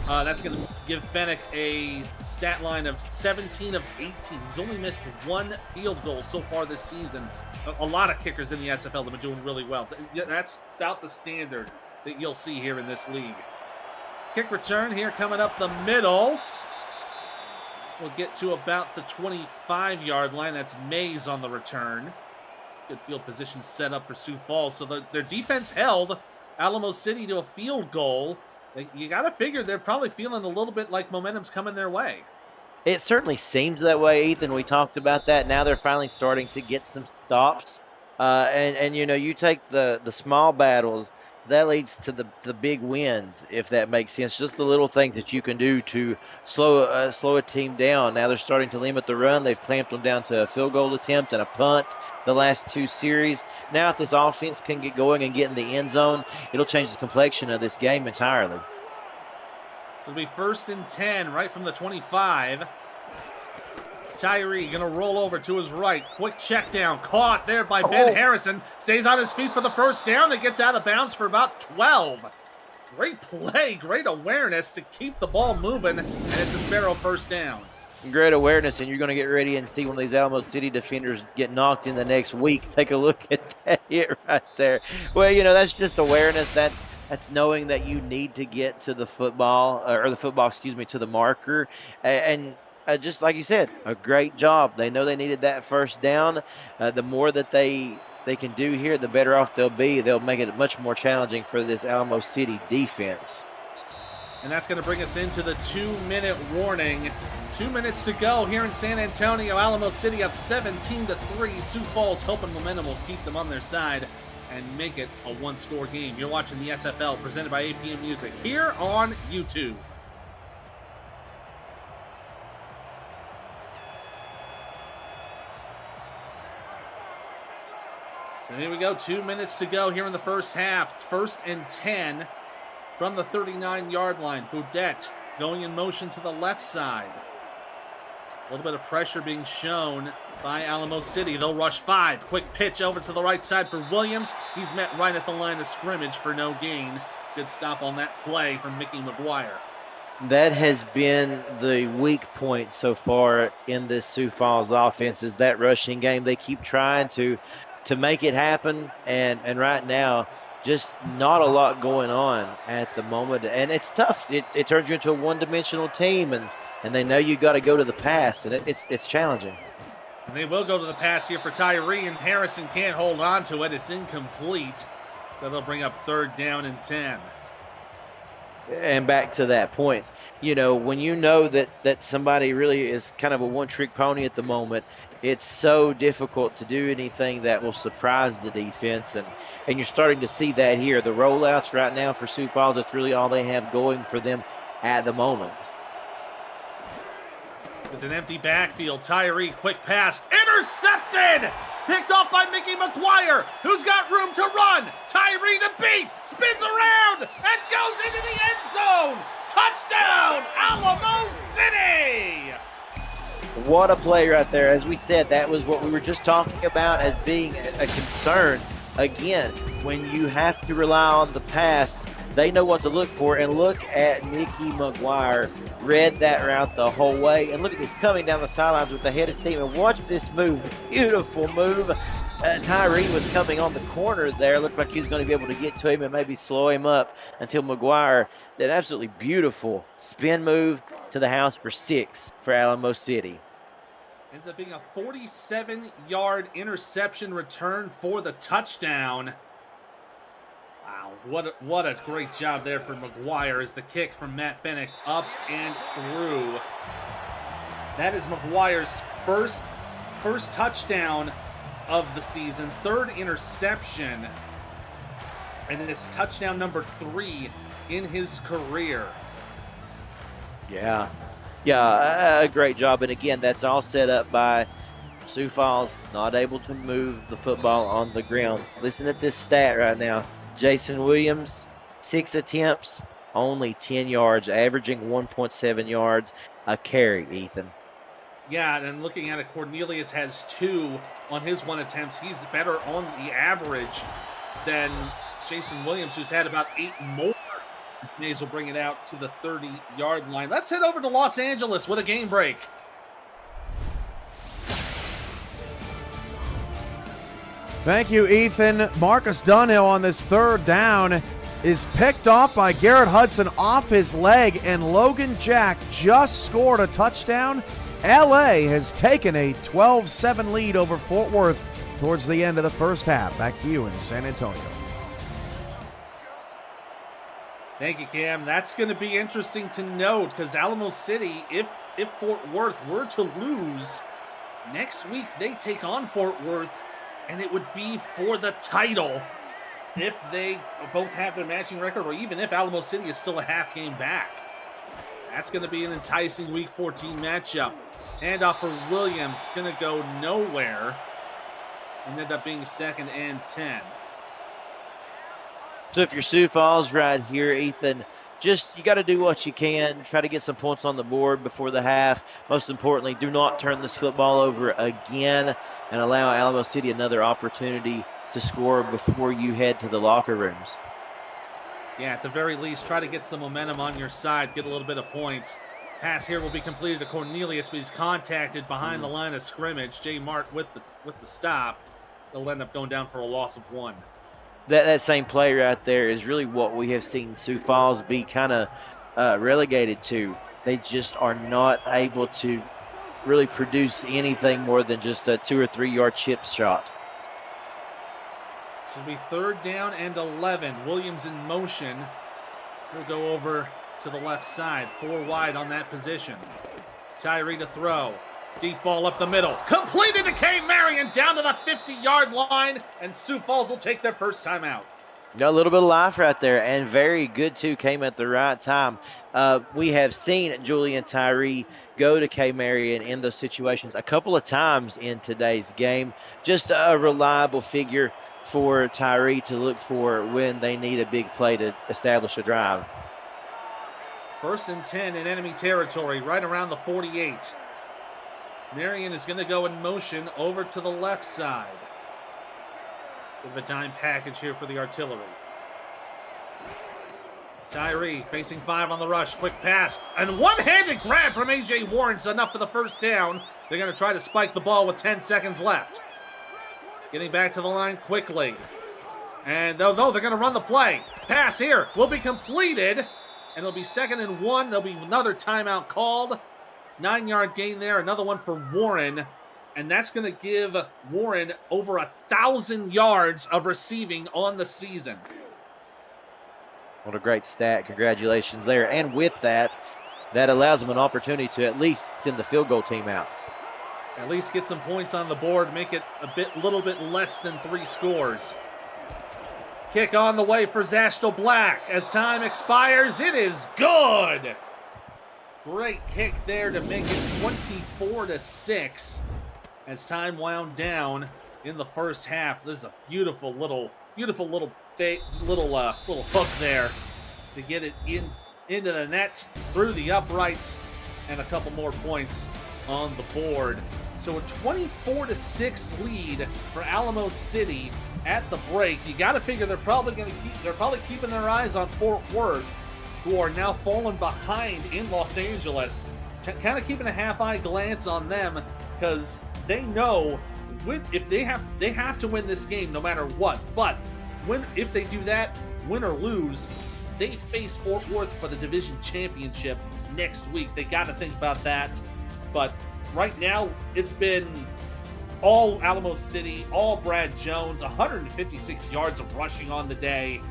That's going to give Fennick a stat line of 17 of 18. He's only missed 1 field goal so far this season. A lot of kickers in the SFL have been doing really well. That's about the standard that you'll see here in this league. Kick return here coming up the middle. We'll get to about the 25-yard line. That's Mays on the return. Good field position set up for Sioux Falls. So their defense held Alamo City to a field goal. You got to figure they're probably feeling a little bit like momentum's coming their way. It certainly seems that way, Ethan. We talked about that. Now they're finally starting to get some stops. And you take the small battles, that leads to the big wins, if that makes sense. Just the little things that you can do to slow a team down. Now they're starting to limit the run. They've clamped them down to a field goal attempt and a punt the last 2 series. Now if this offense can get going and get in the end zone, it'll change the complexion of this game entirely. So it'll be 1st and 10 right from the 25. Tyree going to roll over to his right. Quick check down. Caught there by Ben Harrison. Stays on his feet for the first down. It gets out of bounds for about 12. Great play. Great awareness to keep the ball moving. And it's a Sparrow first down. Great awareness, and you're going to get ready and see one of these Alamo City defenders get knocked in the next week. Take a look at that hit right there. Well, that's just awareness. That's knowing that you need to get to the football, to the marker. And just like you said, a great job. They know they needed that first down. The more that they can do here, the better off they'll be. They'll make it much more challenging for this Alamo City defense. And that's going to bring us into the 2-minute warning. 2 minutes to go here in San Antonio. Alamo City up 17-3. Sioux Falls hoping momentum will keep them on their side and make it a 1-score game. You're watching the SFL presented by APM Music here on YouTube. So here we go. 2 minutes to go here in the first half. 1st and 10 from the 39-yard line. Boudet going in motion to the left side. A little bit of pressure being shown by Alamo City. They'll rush 5. Quick pitch over to the right side for Williams. He's met right at the line of scrimmage for no gain. Good stop on that play from Mickey McGuire. That has been the weak point so far in this Sioux Falls offense, is that rushing game. They keep trying to make it happen, and right now, just not a lot going on at the moment. And it's tough. It turns you into a one-dimensional team, and they know you got to go to the pass, and it's challenging. And they will go to the pass here for Tyree, and Harrison can't hold on to it. It's incomplete. So they'll bring up 3rd down and 10. And back to that point, you know, when you know that somebody really is kind of a one-trick pony at the moment, it's so difficult to do anything that will surprise the defense. And you're starting to see that here. The rollouts right now for Sioux Falls, it's really all they have going for them at the moment. With an empty backfield, Tyree, quick pass, intercepted! Picked off by Mickey McGuire, who's got room to run. Tyree to beat, spins around, and goes into the end zone. Touchdown, Alamo City! What a play right there. As we said, that was what we were just talking about as being a concern. Again, when you have to rely on the pass, they know what to look for. And look at Mickey McGuire. Read that route the whole way. And look at him coming down the sidelines with the head of steam. And watch this move. Beautiful move. Tyree was coming on the corner there. Looked like he was going to be able to get to him and maybe slow him up until McGuire did an absolutely beautiful spin move to the house for 6 for Alamo City. Ends up being a 47-yard interception return for the touchdown. Wow, what a great job there for McGuire as the kick from Matt Fennick up and through. That is McGuire's first touchdown of the season, 3rd interception, and it's touchdown number 3 in his career. Yeah, a great job. And again, that's all set up by Sioux Falls not able to move the football on the ground. Listen at this stat right now. Jason Williams, 6 attempts, only 10 yards, averaging 1.7 yards a carry, Ethan. Yeah, and looking at it, Cornelius has 2 on his 1 attempt. He's better on the average than Jason Williams, who's had about 8 more. Mays will bring it out to the 30-yard line. Let's head over to Los Angeles with a game break. Thank you, Ethan. Marcus Dunhill on this 3rd down is picked off by Garrett Hudson off his leg, and Logan Jack just scored a touchdown. LA has taken a 12-7 lead over Fort Worth towards the end of the first half. Back to you in San Antonio. Thank you, Cam. That's going to be interesting to note because Alamo City, if Fort Worth were to lose, next week they take on Fort Worth, and it would be for the title if they both have their matching record, or even if Alamo City is still a half game back. That's going to be an enticing Week 14 matchup. Handoff for Williams, going to go nowhere, and end up being 2nd and 10. So if you're Sioux Falls right here, Ethan, just you got to do what you can. Try to get some points on the board before the half. Most importantly, do not turn this football over again and allow Alamo City another opportunity to score before you head to the locker rooms. Yeah, at the very least, try to get some momentum on your side, get a little bit of points. Pass here will be completed to Cornelius, but he's contacted behind the line of scrimmage. Jay Mark with the stop. They'll end up going down for a loss of 1. That same play right there is really what we have seen Sioux Falls be kind of relegated to. They just are not able to really produce anything more than just a 2 or 3 yard chip shot. This will be 3rd down and 11. Williams in motion. He'll go over to the left side. 4 wide on that position. Tyree to throw. Deep ball up the middle. Completed to K. Marion down to the 50-yard line. And Sioux Falls will take their first time out. A little bit of life right there, and very good, too, came at the right time. We have seen Julian Tyree go to K. Marion in those situations a couple of times in today's game. Just a reliable figure for Tyree to look for when they need a big play to establish a drive. 1st and 10 in enemy territory, right around the 48. Marion is going to go in motion over to the left side. Bit of a dime package here for the artillery. Tyree facing 5 on the rush. Quick pass. And one-handed grab from A.J. Warren's enough for the first down. They're going to try to spike the ball with 10 seconds left. Getting back to the line quickly. And no, they're going to run the play. Pass here will be completed. And it'll be 2nd and 1. There'll be another timeout called. 9-yard gain there. Another one for Warren. And that's going to give Warren over 1,000 yards of receiving on the season. What a great stat. Congratulations there. And with that, that allows them an opportunity to at least send the field goal team out. At least get some points on the board, make it a little bit less than 3 scores. Kick on the way for Zashtel Black. As time expires, it is good. Great kick there to make it 24-6 as time wound down in the first half. This is a beautiful little hook there to get it into the net, through the uprights, and a couple more points on the board. So a 24-6 lead for Alamo City at the break. You got to figure they're probably keeping their eyes on Fort Worth, who are now falling behind in Los Angeles. Kind of keeping a half-eye glance on them, because they know if they have to win this game no matter what. But if they do that, win or lose, they face Fort Worth for the division championship next week. They got to think about that. But right now, it's been all Alamo City, all Brad Jones, 156 yards of rushing on the day.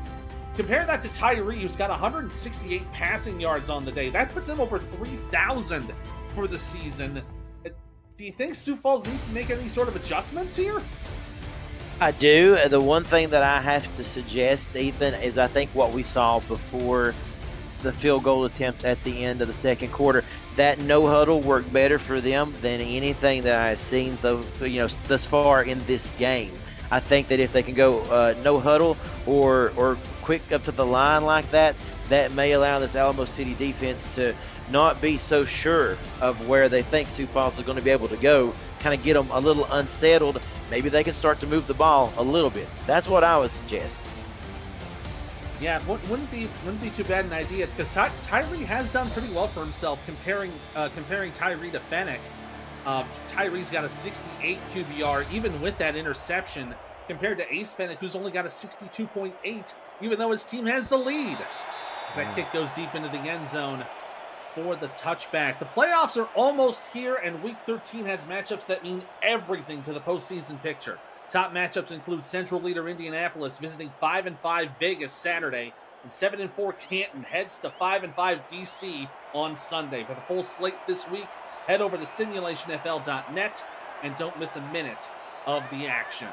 Compare that to Tyree, who's got 168 passing yards on the day. That puts him over 3,000 for the season. Do you think Sioux Falls needs to make any sort of adjustments here? I do. The one thing that I have to suggest, Ethan, is I think what we saw before the field goal attempt at the end of the second quarter, that no huddle worked better for them than anything that I've seen thus far in this game. I think that if they can go no huddle or quick up to the line like that, that may allow this Alamo City defense to not be so sure of where they think Sioux Falls is going to be able to go, kind of get them a little unsettled. Maybe they can start to move the ball a little bit. That's what I would suggest. Yeah, it wouldn't be too bad an idea, because Tyree has done pretty well for himself comparing Tyree to Fennec. Tyree's got a 68 QBR, even with that interception, compared to Ace Fennec, who's only got a 62.8, even though his team has the lead. As that kick goes deep into the end zone for the touchback. The playoffs are almost here, and Week 13 has matchups that mean everything to the postseason picture. Top matchups include Central leader Indianapolis visiting 5-5 Vegas Saturday, and 7-4 Canton heads to 5-5 DC on Sunday. For the full slate this week, head over to simulationfl.net and don't miss a minute of the action.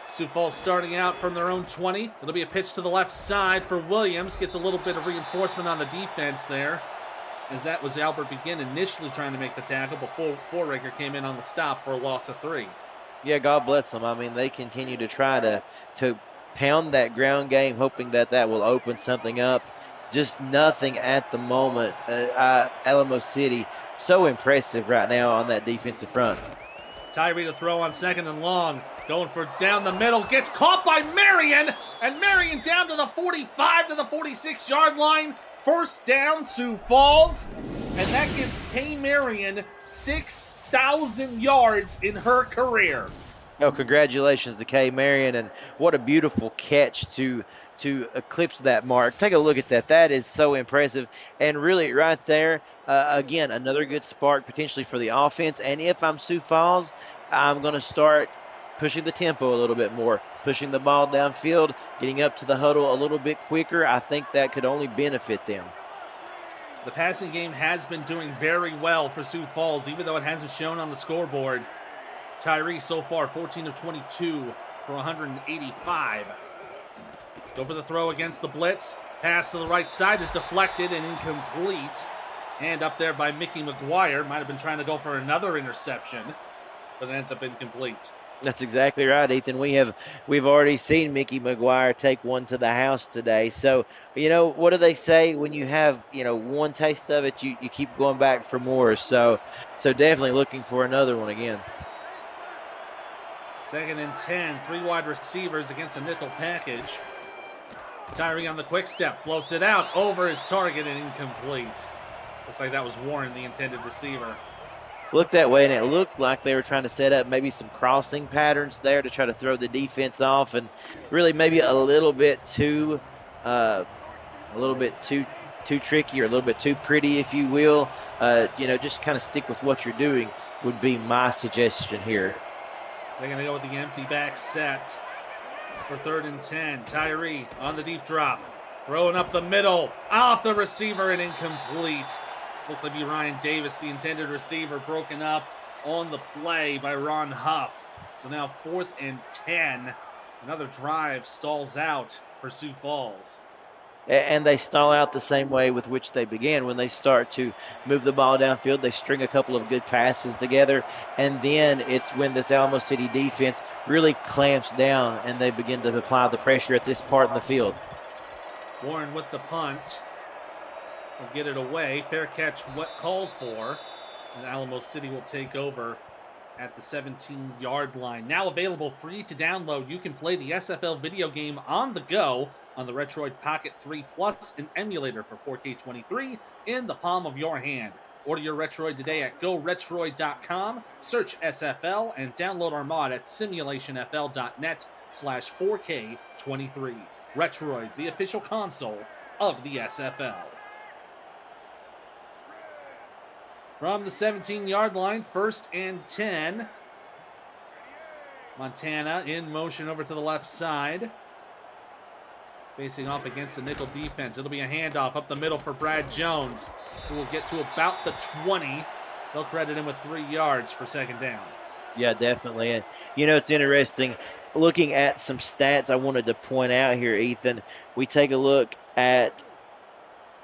Sioux Falls starting out from their own 20. It'll be a pitch to the left side for Williams. Gets a little bit of reinforcement on the defense there, as that was Albert Begin initially trying to make the tackle before Foraker came in on the stop for a loss of 3. Yeah, God bless them. I mean, they continue to try to pound that ground game, hoping that will open something up. Just nothing at the moment. Alamo City, so impressive right now on that defensive front. Tyree to throw on 2nd and long. Going for down the middle. Gets caught by Marion. And Marion down to the 45 to the 46-yard line. First down, Sioux Falls. And that gives Kay Marion 6,000 yards in her career. Oh, congratulations to Kay Marion. And what a beautiful catch to eclipse that mark. Take a look at that. That is so impressive. And really right there, again, another good spark potentially for the offense. And if I'm Sioux Falls, I'm going to start pushing the tempo a little bit more, pushing the ball downfield, getting up to the huddle a little bit quicker. I think that could only benefit them. The passing game has been doing very well for Sioux Falls, even though it hasn't shown on the scoreboard. Tyree so far 14 of 22 for 185. Go for the throw against the blitz. Pass to the right side is deflected and incomplete. And up there by Mickey McGuire. Might have been trying to go for another interception, but it ends up incomplete. That's exactly right, Ethan. We've already seen Mickey McGuire take one to the house today. So, what do they say? When you have, one taste of it, you keep going back for more. So definitely looking for another one again. 2nd and 10, 3 wide receivers against a nickel package. Tyree on the quick step, floats it out over his target and incomplete. Looks like that was Warren, the intended receiver. Looked that way, and it looked like they were trying to set up maybe some crossing patterns there to try to throw the defense off, and really maybe a little bit too tricky, or a little bit too pretty, if you will. Just kind of stick with what you're doing would be my suggestion here. They're going to go with the empty back set for 3rd and 10. Tyree on the deep drop, throwing up the middle, off the receiver and incomplete. Looks to be Ryan Davis, the intended receiver, broken up on the play by Ron Huff. So now 4th and 10. Another drive stalls out for Sioux Falls. And they stall out the same way with which they began. When they start to move the ball downfield, they string a couple of good passes together, and then it's when this Alamo City defense really clamps down and they begin to apply the pressure at this part in the field. Warren with the punt. Will get it away. Fair catch, what called for. And Alamo City will take over at the 17-yard line. Now available free to download. You can play the SFL video game on the go on the Retroid Pocket 3 Plus, an emulator for 4K23 in the palm of your hand. Order your Retroid today at GoRetroid.com, search SFL, and download our mod at simulationfl.net/4K23. Retroid, the official console of the SFL. From the 17-yard line, 1st and 10. Montana in motion over to the left side. Facing off against the nickel defense. It'll be a handoff up the middle for Brad Jones, who will get to about the 20. They'll credit him with 3 yards for 2nd down. Yeah, definitely. And, it's interesting. Looking at some stats I wanted to point out here, Ethan, we take a look at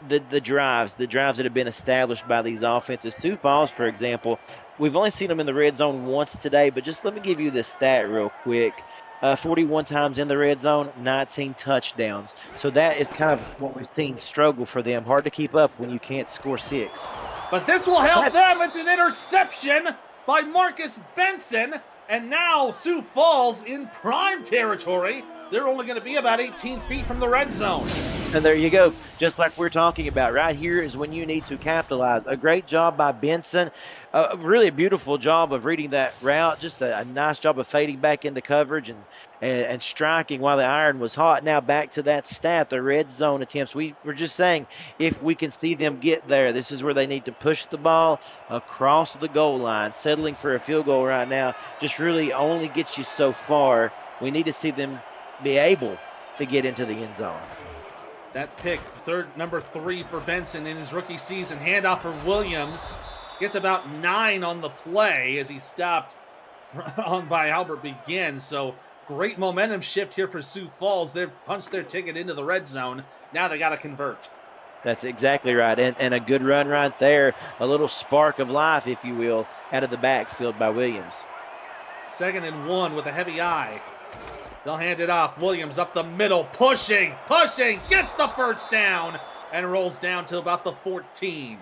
the drives that have been established by these offenses. Sioux Falls, for example, we've only seen them in the red zone once today, but just let me give you this stat real quick. 41 times in the red zone, 19 touchdowns. So that is kind of what we've seen struggle for them. Hard to keep up when you can't score 6. But this will help them. It's an interception by Marcus Benson. And now Sioux Falls in prime territory. They're only going to be about 18 feet from the red zone. And there you go. Just like we're talking about, right here is when you need to capitalize. A great job by Benson. Really a beautiful job of reading that route. Just a nice job of fading back into coverage and striking while the iron was hot. Now back to that stat, the red zone attempts. We were just saying, if we can see them get there, this is where they need to push the ball across the goal line. Settling for a field goal right now just really only gets you so far. We need to see them be able to get into the end zone. That pick, number 3 for Benson in his rookie season. Handoff for Williams. Gets about 9 on the play as he stopped on by Albert Begin. So great momentum shift here for Sioux Falls. They've punched their ticket into the red zone. Now they got to convert. That's exactly right. And a good run right there. A little spark of life, if you will, out of the backfield by Williams. 2nd and 1 with a heavy eye. They'll hand it off. Williams up the middle, pushing, gets the 1st down, and rolls down to about the 14.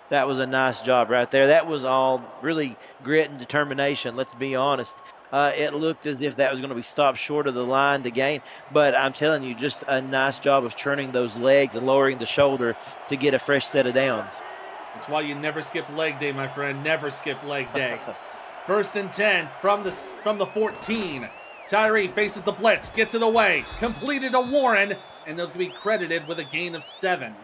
That was a nice job right there. That was all really grit and determination, let's be honest. It looked as if that was going to be stopped short of the line to gain, but I'm telling you, just a nice job of churning those legs and lowering the shoulder to get a fresh set of downs. That's why you never skip leg day, my friend. Never skip leg day. 1st and 10 from the 14. Tyree faces the blitz, gets it away, completed to Warren, and they'll be credited with a gain of 7.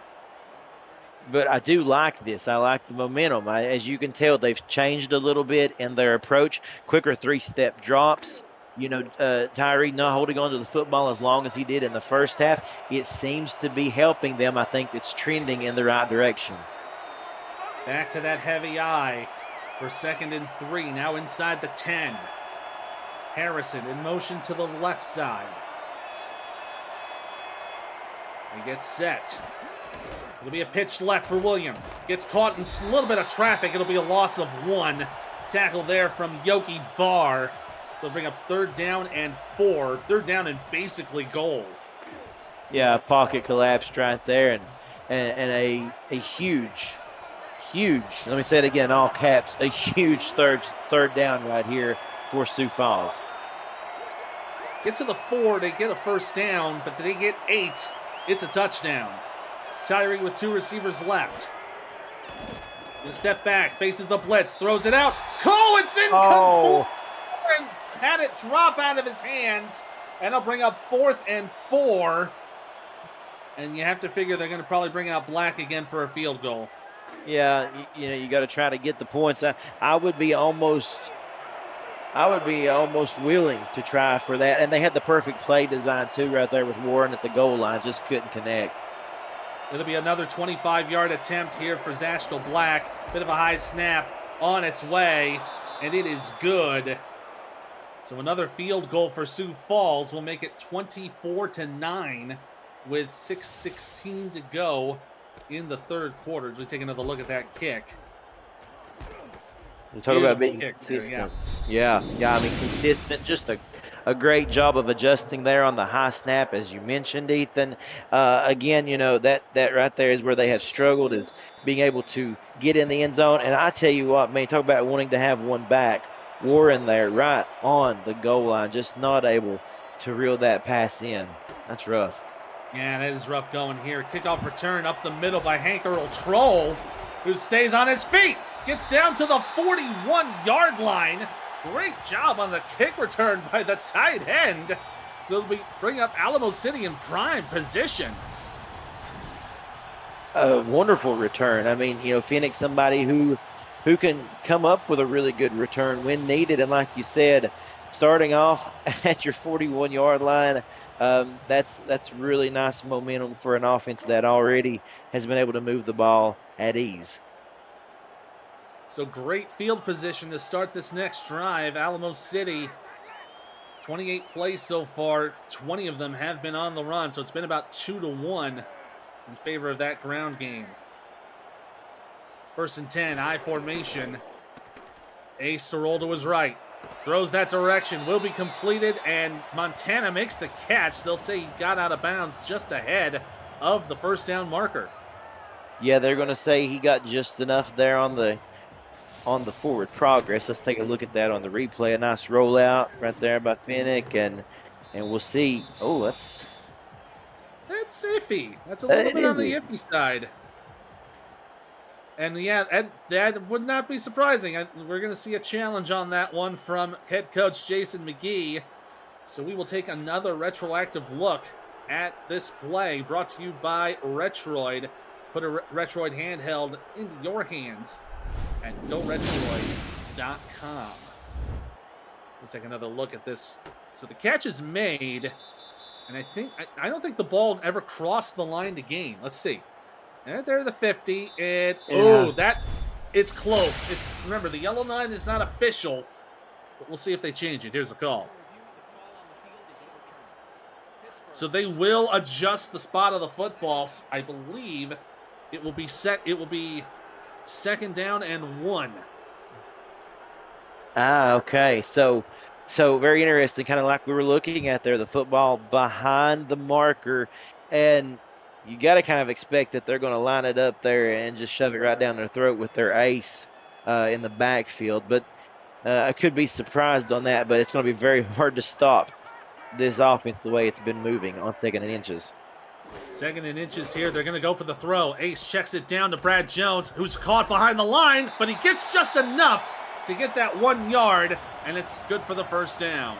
But I do like this. I like the momentum. As you can tell, they've changed a little bit in their approach. Quicker 3-step drops. Tyree not holding on to the football as long as he did in the first half. It seems to be helping them. I think it's trending in the right direction. Back to that heavy eye for 2nd and 3. Now inside the 10. Harrison in motion to the left side. He gets set. It'll be a pitch left for Williams. Gets caught in a little bit of traffic. It'll be a loss of 1. Tackle there from Yoki Barr. So bring up 3rd down and 4. 3rd down and basically goal. Yeah, pocket collapsed right there, and a huge, let me say it again, all caps, a huge third down right here for Sioux Falls. Get to the 4, they get a 1st down, but they get 8. It's a touchdown. Tyree with 2 receivers left. The step back, faces the blitz, throws it out. It's incomplete! And had it drop out of his hands, and they'll bring up 4th and 4. And you have to figure they're going to probably bring out Black again for a field goal. Yeah, you got to try to get the points. I would be almost willing to try for that. And they had the perfect play design too, right there with Warren at the goal line, just couldn't connect. It'll be another 25-yard attempt here for Zashtel Black. Bit of a high snap on its way, and it is good. So another field goal for Sioux Falls will make it 24-9 with 6:16 to go in the 3rd quarter. As we take another look at that kick. You talk about being consistent. Yeah. I mean, consistent. Just a great job of adjusting there on the high snap, as you mentioned, Ethan. Again, that right there is where they have struggled, is being able to get in the end zone. And I tell you what, man, talk about wanting to have one back. Warren there right on the goal line, just not able to reel that pass in. That's rough. Yeah, that is rough going here. Kickoff return up the middle by Hank Earl Troll, who stays on his feet. Gets down to the 41-yard line. Great job on the kick return by the tight end. So we bring up Alamo City in prime position. A wonderful return. I mean, Phoenix, somebody who can come up with a really good return when needed. And like you said, starting off at your 41-yard line, that's really nice momentum for an offense that already has been able to move the ball at ease. So great field position to start this next drive. Alamo City, 28 plays so far. 20 of them have been on the run, so it's been about 2-1 in favor of that ground game. 1st and 10, I formation. Ace to roll to his right. Throws that direction, will be completed, and Montana makes the catch. They'll say he got out of bounds just ahead of the 1st down marker. Yeah, they're going to say he got just enough there on the forward progress. Let's take a look at that on the replay. A nice rollout right there by Finnick, and we'll see. Oh, that's iffy. That's a little bit on the iffy side. And yeah, that would not be surprising. We're going to see a challenge on that one from head coach Jason McGee. So we will take another retroactive look at this play, brought to you by Retroid. Put a Retroid handheld into your hands at GoRetroid.com. We'll take another look at this. So the catch is made, and I don't think the ball ever crossed the line to gain. Let's see. There the 50, and it's close. Remember, the yellow line is not official, but we'll see if they change it. Here's the call. So they will adjust the spot of the football. I believe it will be 2nd down and 1. Okay. So very interesting, kind of like we were looking at there, the football behind the marker, and you got to kind of expect that they're going to line it up there and just shove it right down their throat with their ace in the backfield. But I could be surprised on that, but it's going to be very hard to stop this offense the way it's been moving on 2nd and inches. 2nd and inches here. They're going to go for the throw. Ace checks it down to Brad Jones, who's caught behind the line, but he gets just enough to get that 1 yard, and it's good for the 1st down.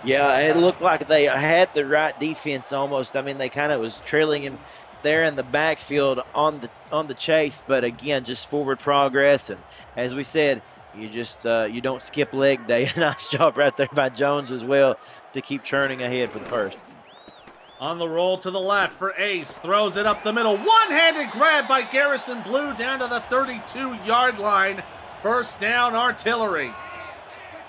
Yeah, it looked like they had the right defense almost. I mean, they kind of was trailing him there in the backfield on the chase, but again, just forward progress. And as we said, you just you don't skip leg day. Nice job right there by Jones as well to keep churning ahead for the 1st. On the roll to the left for Ace. Throws it up the middle. One-handed grab by Garrison Blue down to the 32-yard line. 1st down, Artillery.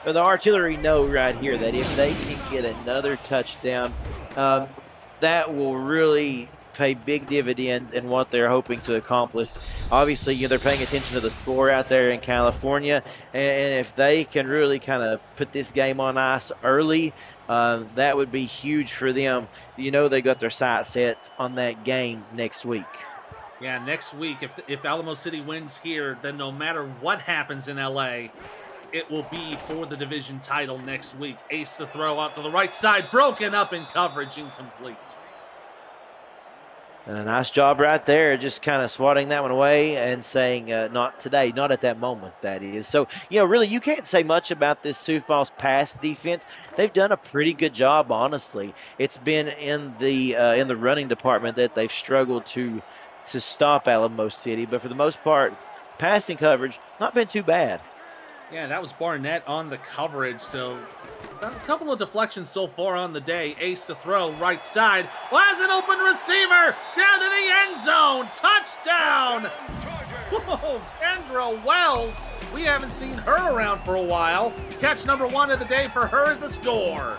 Well, the Artillery know right here that if they can get another touchdown, that will really pay big dividend in what they're hoping to accomplish. Obviously, they're paying attention to the score out there in California, and if they can really kind of put this game on ice early, that would be huge for them. They got their sights set on that game next week. Yeah, next week, if Alamo City wins here, then no matter what happens in LA, it will be for the division title next week. Ace the throw out to the right side, broken up in coverage, incomplete. And a nice job right there, just kind of swatting that one away and saying, not today, not at that moment, that is. So, really, you can't say much about this Sioux Falls pass defense. They've done a pretty good job, honestly. It's been in the running department that they've struggled to stop Alamo City. But for the most part, passing coverage, not been too bad. Yeah, that was Barnett on the coverage, so a couple of deflections so far on the day. Ace to throw, right side. Has an open receiver down to the end zone. Touchdown! Whoa, Kendra Wells. We haven't seen her around for a while. Catch number 1 of the day for her is a score.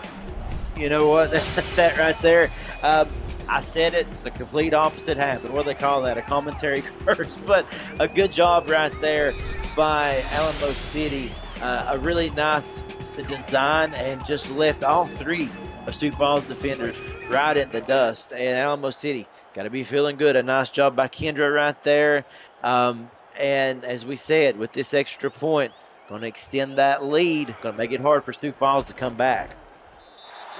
You know what? That right there. I said it, the complete opposite happened. What do they call that? A commentary curse. But a good job right there by Alamo City. A really nice design and just left all 3 of Sioux Falls defenders right in the dust. And Alamo City got to be feeling good. A nice job by Kendra right there. And as we said, with this extra point, going to extend that lead. Going to make it hard for Sioux Falls to come back.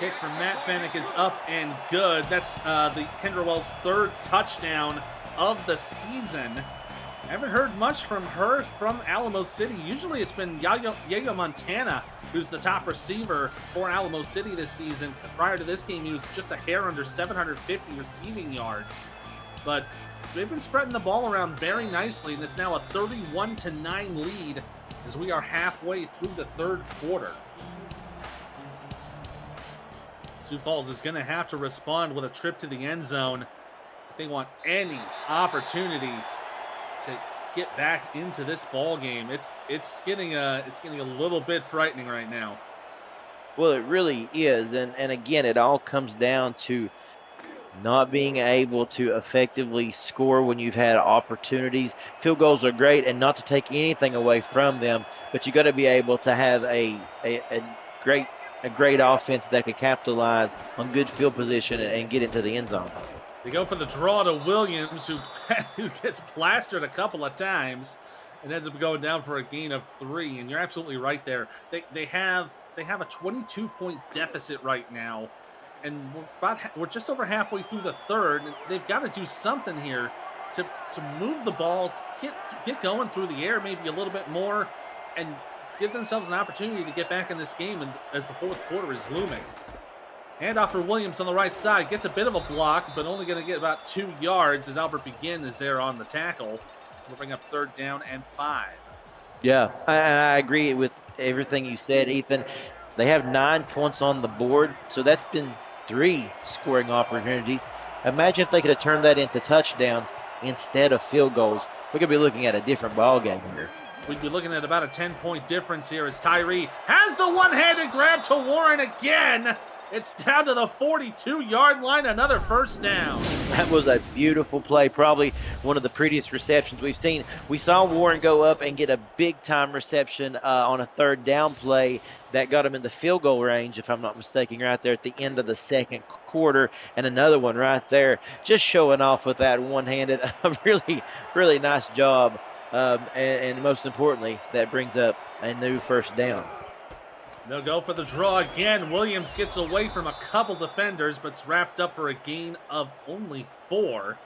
Kick from Matt Fennick is up and good. That's the Kendra Wells' 3rd touchdown of the season. I haven't heard much from her from Alamo City. Usually it's been Yayo Montana who's the top receiver for Alamo City this season. Prior to this game, he was just a hair under 750 receiving yards. But they've been spreading the ball around very nicely, and it's now a 31-9 lead as we are halfway through the 3rd quarter. Sioux Falls is going to have to respond with a trip to the end zone if they want any opportunity to get back into this ball game. It's getting a little bit frightening right now. Well, it really is, and again, it all comes down to not being able to effectively score when you've had opportunities. Field goals are great, and not to take anything away from them, but you got to be able to have a great offense that can capitalize on good field position and get into the end zone. They go for the draw to Williams, who gets plastered a couple of times and ends up going down for a gain of 3. And you're absolutely right there. They have a 22-point deficit right now, and we're just over halfway through the 3rd. And they've got to do something here to move the ball, get going through the air maybe a little bit more, and give themselves an opportunity to get back in this game as the 4th quarter is looming. Handoff for Williams on the right side. Gets a bit of a block, but only going to get about 2 yards as Albert Begin is there on the tackle. We'll bring up 3rd down and 5. Yeah, I agree with everything you said, Ethan. They have 9 points on the board, so that's been 3 scoring opportunities. Imagine if they could have turned that into touchdowns instead of field goals. We could be looking at a different ball game here. We'd be looking at about a 10-point difference here as Tyree has the one-handed grab to Warren again. It's down to the 42-yard line, another 1st down. That was a beautiful play, probably one of the prettiest receptions we've seen. We saw Warren go up and get a big-time reception on a 3rd down play that got him in the field goal range, if I'm not mistaken, right there at the end of the 2nd quarter, and another one right there, just showing off with that one-handed. A really, really nice job, and most importantly, that brings up a new 1st down. They'll go for the draw again. Williams gets away from a couple defenders, but it's wrapped up for a gain of only 4.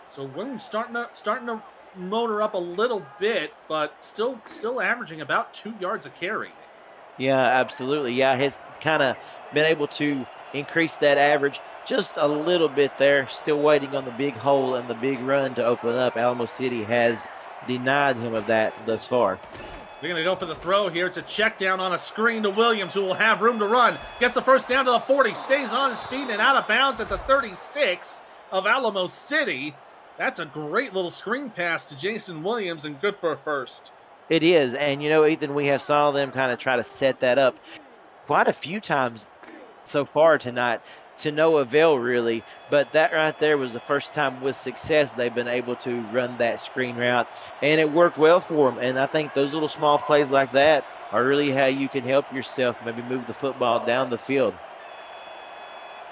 So Williams starting to motor up a little bit, but still averaging about 2 yards a carry. Yeah, absolutely. Yeah, has kind of been able to increase that average just a little bit there. Still waiting on the big hole and the big run to open up. Alamo City has denied him of that thus far. They're going to go for the throw here. It's a check down on a screen to Williams, who will have room to run. Gets the 1st down to the 40. Stays on his feet and out of bounds at the 36 of Alamo City. That's a great little screen pass to Jason Williams and good for a 1st. It is. And, Ethan, we have saw them kind of try to set that up quite a few times so far tonight to no avail really, but that right there was the first time with success they've been able to run that screen route, and it worked well for them. And I think those little small plays like that are really how you can help yourself maybe move the football down the field.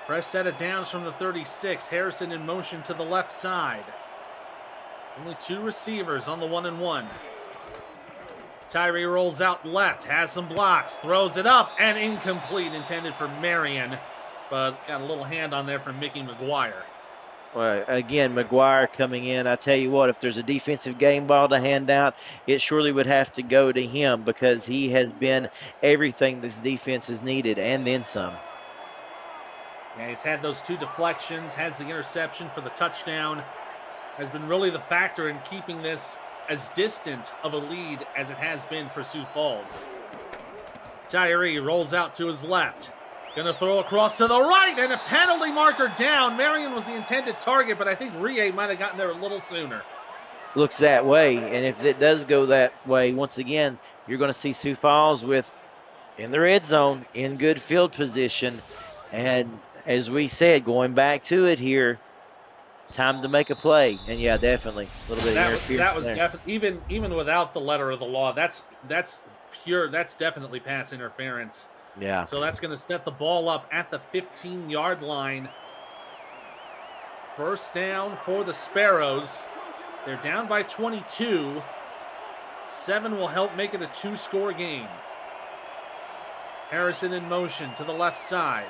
Fresh set of downs from the 36. Harrison in motion to the left side. Only 2 receivers on the 1-and-1. Tyree rolls out left, has some blocks, throws it up, and incomplete, intended for Marion, but got a little hand on there from Mickey McGuire. Well, again, McGuire coming in. I tell you what, if there's a defensive game ball to hand out, it surely would have to go to him because he has been everything this defense has needed and then some. Yeah, he's had those 2 deflections, has the interception for the touchdown, has been really the factor in keeping this as distant of a lead as it has been for Sioux Falls. Tyree rolls out to his left. Gonna throw across to the right, and a penalty marker down. Marion was the intended target, but I think Rie might have gotten there a little sooner. Looks that way, and if it does go that way, once again, you're going to see Sioux Falls in the red zone, in good field position, and as we said, going back to it here, time to make a play. And yeah, definitely a little bit of interference. That was definitely, even without the letter of the law, that's definitely pass interference. Yeah. So that's going to set the ball up at the 15-yard line. First down for the Sparrows. They're down by 22. 7 will help make it a 2-score game. Harrison in motion to the left side.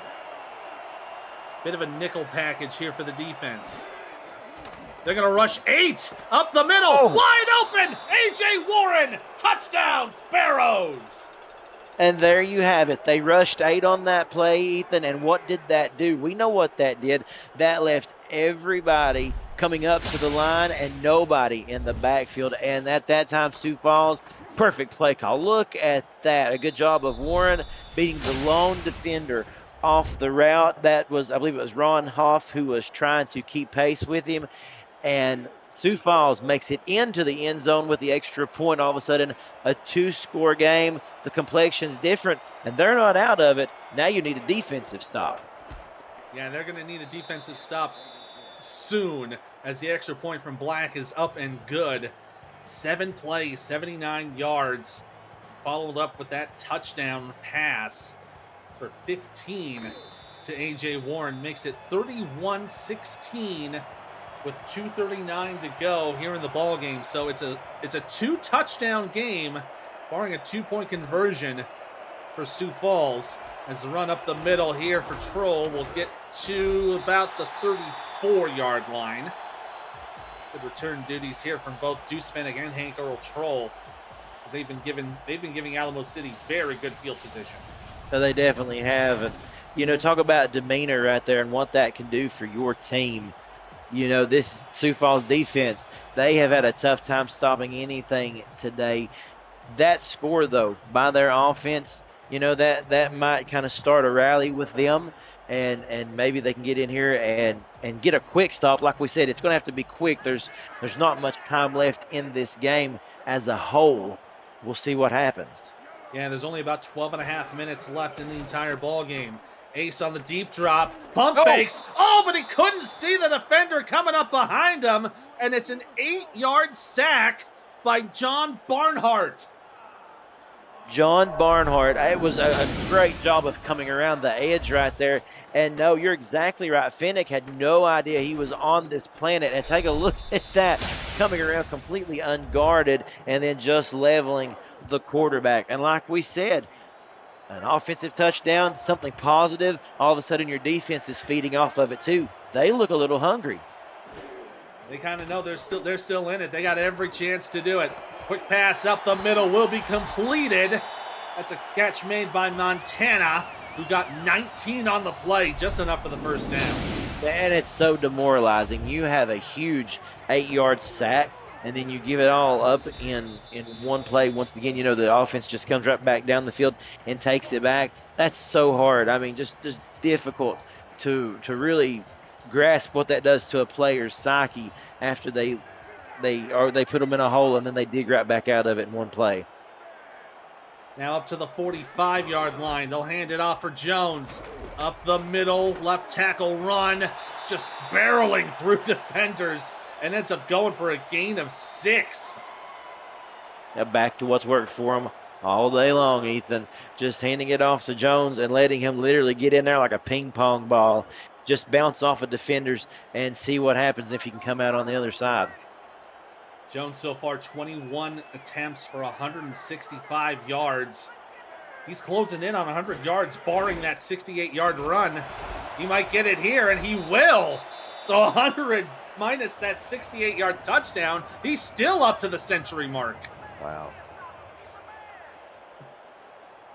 Bit of a nickel package here for the defense. They're going to rush 8 up the middle. Wide open. A.J. Warren. Touchdown, Sparrows. And there you have it. They rushed 8 on that play, Ethan, and what did that do? We know what that did. That left everybody coming up to the line and nobody in the backfield. And at that time, Sioux Falls, perfect play call. Look at that. A good job of Warren beating the lone defender off the route. That was, I believe it was Ron Hoff who was trying to keep pace with him. And Sioux Falls makes it into the end zone with the extra point. All of a sudden, a 2-score game. The complexion's different, and they're not out of it. Now you need a defensive stop. Yeah, they're going to need a defensive stop soon as the extra point from Black is up and good. 7 plays, 79 yards, followed up with that touchdown pass for 15 to A.J. Warren. Makes it 31-16. with 2:39 to go here in the ball game. So it's a 2-touchdown game, barring a 2-point conversion for Sioux Falls. As the run up the middle here for Troll will get to about the 34-yard line. Good return duties here from both Deuce Fennick and Hank Earl Troll, as they've been giving Alamo City very good field position. So they definitely have. You know, talk about demeanor right there and what that can do for your team. You know, this Sioux Falls defense, they have had a tough time stopping anything today. That score, though, by their offense, you know, that might kind of start a rally with them, and maybe they can get in here and get a quick stop. Like we said, it's going to have to be quick. There's not much time left in this game as a whole. We'll see what happens. Yeah, there's only about 12 and a half minutes left in the entire ball game. Ace on the deep drop, pump fakes. Oh, but he couldn't see the defender coming up behind him, and it's an 8-yard sack by John Barnhart. John Barnhart, it was a great job of coming around the edge right there. And no, you're exactly right. Fennick had no idea he was on this planet. And take a look at that, coming around completely unguarded and then just leveling the quarterback. And like we said, an offensive touchdown, something positive, all of a sudden your defense is feeding off of it too. They look a little hungry. They kind of know they're still in it. They got every chance to do it. Quick pass up the middle will be completed. That's a catch made by Montana, who got 19 on the play, just enough for the first down. And it's so demoralizing. You have a huge 8-yard sack, and then you give it all up in one play. Once again, you know, the offense just comes right back down the field and takes it back. That's so hard. I mean, just difficult to really grasp what that does to a player's psyche after they put them in a hole and then they dig right back out of it in one play. Now up to the 45-yard line. They'll hand it off for Jones. Up the middle, left tackle run. Just barreling through defenders and ends up going for a gain of 6. Now back to what's worked for him all day long, Ethan. Just handing it off to Jones and letting him literally get in there like a ping pong ball. Just bounce off of defenders and see what happens if he can come out on the other side. Jones so far 21 attempts for 165 yards. He's closing in on 100 yards, barring that 68-yard run. He might get it here, and he will. So 100 minus that 68-yard touchdown, he's still up to the century mark. Wow.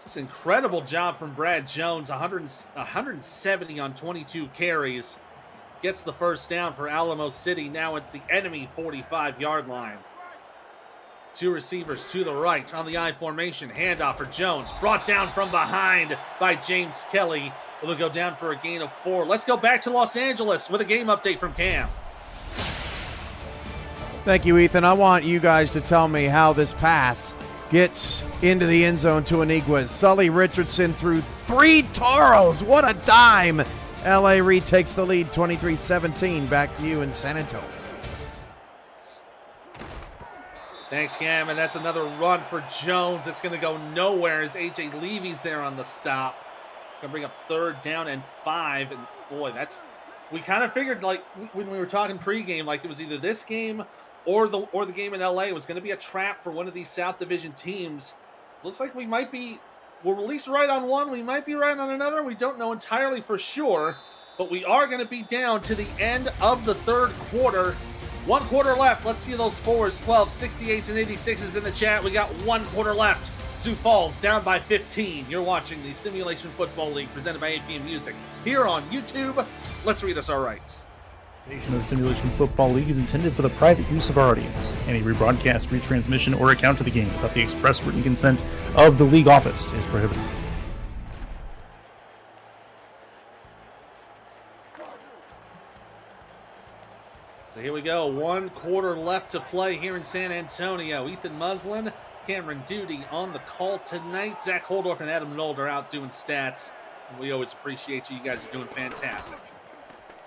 Just incredible job from Brad Jones. 170 on 22 carries. Gets the first down for Alamo City, now at the enemy 45-yard line. 2 receivers to the right on the I formation. Handoff for Jones. Brought down from behind by James Kelly. It'll go down for a gain of 4. Let's go back to Los Angeles with a game update from Cam. Thank you, Ethan. I want you guys to tell me how this pass gets into the end zone to Iniguez. Sully Richardson threw 3 Toros. What a dime. L.A. retakes the lead 23-17. Back to you in San Antonio. Thanks, Cam. And that's another run for Jones. It's going to go nowhere as A.J. Levy's there on the stop. Going to bring up 3rd down and 5. And boy, we kind of figured, like, when we were talking pregame, like it was either this game or the game in L.A. It was going to be a trap for one of these South Division teams. It looks like we're at least right on one. We might be right on another. We don't know entirely for sure, but we are going to be down to the end of the 3rd quarter. 1 quarter left. Let's see those 4s, 12s, 68s, and 86s in the chat. We got 1 quarter left. Sioux Falls down by 15. You're watching the Simulation Football League presented by APM Music here on YouTube. Let's read us our rights. The of the Simulation Football League is intended for the private use of our audience. Any rebroadcast, retransmission, or account of the game without the express written consent of the league office is prohibited. So here we go. 1 quarter left to play here in San Antonio. Ethan Muslin, Cameron Duty on the call tonight. Zach Holdorf and Adam Nold are out doing stats. And we always appreciate you. You guys are doing fantastic.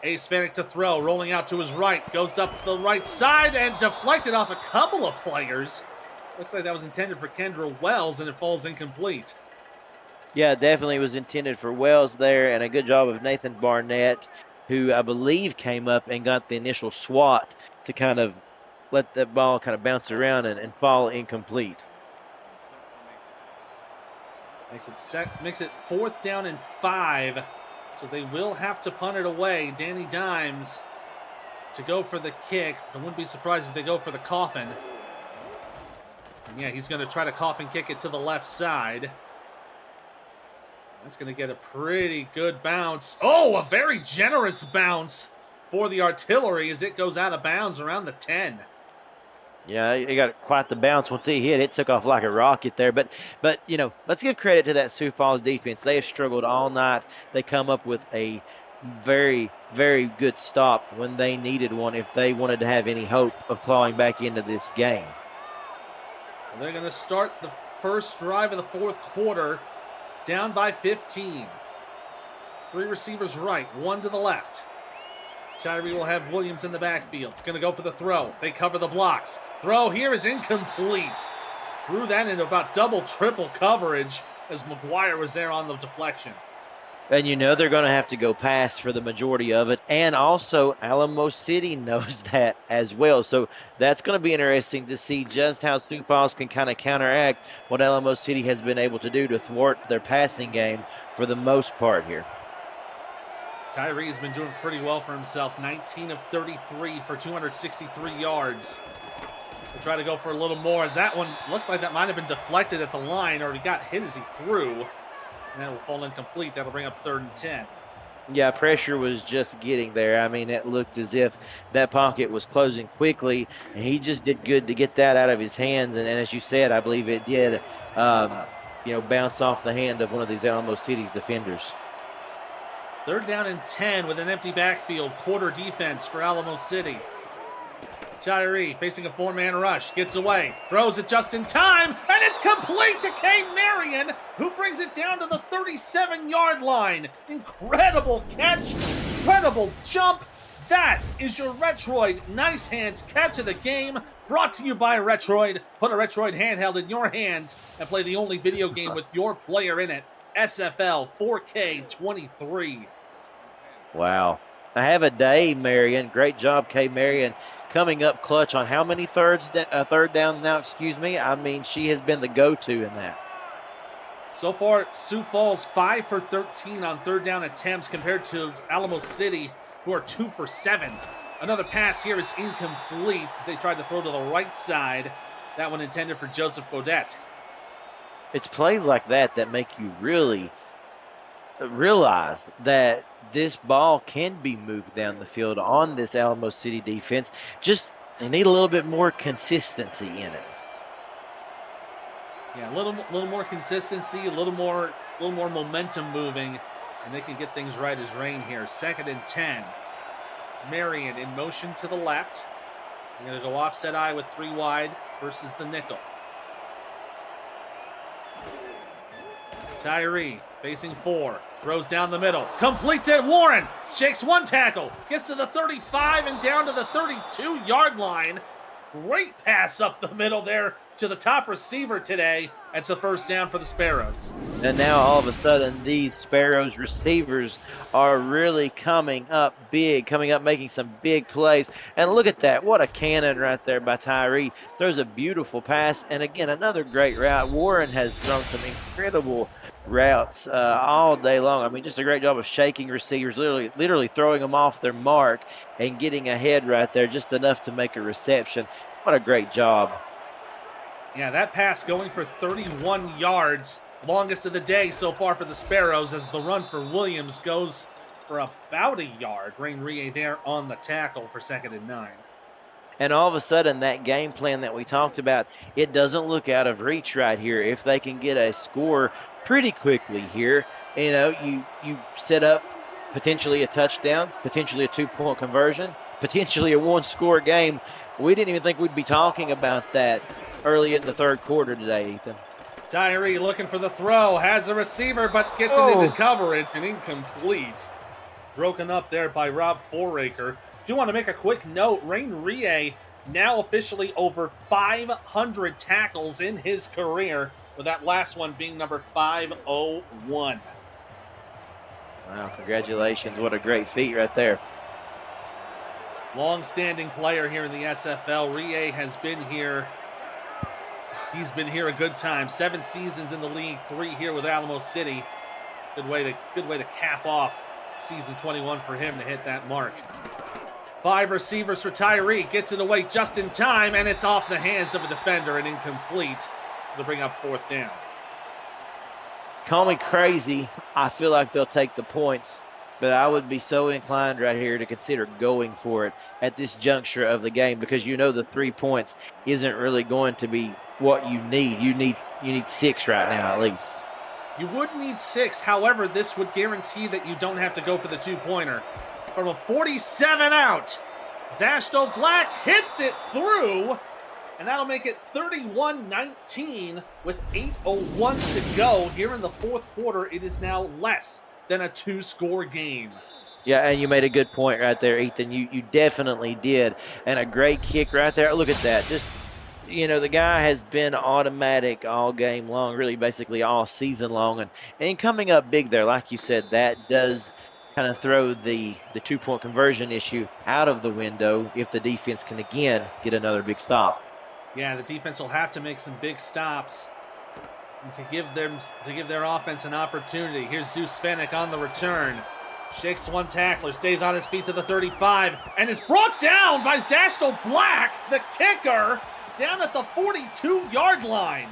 Ace Fennick to throw, rolling out to his right, goes up the right side and deflected off a couple of players. Looks like that was intended for Kendra Wells, and it falls incomplete. Yeah, definitely was intended for Wells there, and a good job of Nathan Barnett, who I believe came up and got the initial swat to kind of let that ball kind of bounce around and fall incomplete. Makes it 4th down and 5. So they will have to punt it away. Danny Dimes to go for the kick. I wouldn't be surprised if they go for the coffin. And yeah, he's going to try to coffin kick it to the left side. That's going to get a pretty good bounce. Oh, a very generous bounce for the artillery as it goes out of bounds around the 10. Yeah, he got quite the bounce once he hit. It took off like a rocket there. But you know, let's give credit to that Sioux Falls defense. They have struggled all night. They come up with a very, very good stop when they needed one if they wanted to have any hope of clawing back into this game. Well, they're going to start the first drive of the 4th quarter down by 15. 3 receivers right, 1 to the left. Tyree will have Williams in the backfield. It's going to go for the throw. They cover the blocks. Throw here is incomplete. Threw that into about double, triple coverage as McGuire was there on the deflection. And you know they're going to have to go pass for the majority of it. And also, Alamo City knows that as well. So that's going to be interesting to see just how Sioux Falls can kind of counteract what Alamo City has been able to do to thwart their passing game for the most part here. Tyree has been doing pretty well for himself. 19 of 33 for 263 yards. We'll try to go for a little more as that one looks like that might have been deflected at the line, or he got hit as he threw. And that will fall incomplete. That'll bring up 3rd and 10. Yeah, pressure was just getting there. I mean, it looked as if that pocket was closing quickly, and he just did good to get that out of his hands. And as you said, I believe it did, bounce off the hand of one of these Alamo City's defenders. 3rd down and 10 with an empty backfield. Quarter defense for Alamo City. Tyree facing a 4-man rush, gets away, throws it just in time, and it's complete to K. Marion, who brings it down to the 37-yard line. Incredible catch, incredible jump. That is your Retroid Nice Hands catch of the game, brought to you by Retroid. Put a Retroid handheld in your hands and play the only video game with your player in it. SFL 4K 23. Wow. I have a day, Marion. Great job, K. Marion, coming up clutch on how many third downs now, excuse me? I mean, she has been the go-to in that. So far, Sioux Falls 5 for 13 on third down attempts compared to Alamo City, who are 2 for 7. Another pass here is incomplete as they tried to throw to the right side. That one intended for Joseph Bodette. It's plays like that that make you really realize that this ball can be moved down the field on this Alamo City defense. Just they need a little bit more consistency in it. Yeah, a little more consistency, a little more momentum moving, and they can get things right as rain here. 2nd and 10. Marion in motion to the left. They're going to go offset eye with 3 wide versus the nickel. Tyree facing 4, throws down the middle, complete to Warren, shakes 1 tackle, gets to the 35 and down to the 32-yard line. Great pass up the middle there to the top receiver today. That's a first down for the Sparrows. And now all of a sudden these Sparrows receivers are really coming up big, making some big plays. And look at that. What a cannon right there by Tyree. Throws a beautiful pass. And again, another great route. Warren has thrown some incredible routes all day long. I mean, just a great job of shaking receivers, literally throwing them off their mark and getting ahead right there, just enough to make a reception. What a great job. Yeah, that pass going for 31 yards. Longest of the day so far for the Sparrows, as the run for Williams goes for about a yard. Rain Rie there on the tackle for 2nd and 9. And all of a sudden, that game plan that we talked about, it doesn't look out of reach right here. If they can get a score pretty quickly here, you know, you set up potentially a touchdown, potentially a 2-point conversion, potentially a 1-score game. We didn't even think we'd be talking about that early in the third quarter today, Ethan. Tyree looking for the throw, has a receiver, but gets it into coverage and incomplete. Broken up there by Rob Foraker. Do want to make a quick note. Rain Rie now officially over 500 tackles in his career, with that last one being number 501. Wow, congratulations. What a great feat right there. Long-standing player here in the SFL. Rie has been here. He's been here a good time. 7 seasons in the league, 3 here with Alamo City. Good way to cap off season 21 for him to hit that mark. 5 receivers for Tyree. Gets it away just in time, and it's off the hands of a defender and incomplete to bring up 4th down. Call me crazy. I feel like they'll take the points, but I would be so inclined right here to consider going for it at this juncture of the game, because you know the 3 points isn't really going to be what you need. You need 6 right now at least. You would need 6. However, this would guarantee that you don't have to go for the 2-pointer. From a 47 out, Zashto Black hits it through, and that'll make it 31-19 with 8:01 to go. Here in the 4th quarter, it is now less than a 2-score game. Yeah, and you made a good point right there, Ethan. You definitely did. And a great kick right there. Look at that. Just, you know, the guy has been automatic all game long, really basically all season long. And coming up big there, like you said, that does kind of throw the 2-point conversion issue out of the window if the defense can, again, get another big stop. Yeah, the defense will have to make some big stops to give their offense an opportunity. Here's Zeus Fennick on the return. Shakes 1 tackler, stays on his feet to the 35, and is brought down by Zashto Black, the kicker, down at the 42-yard line.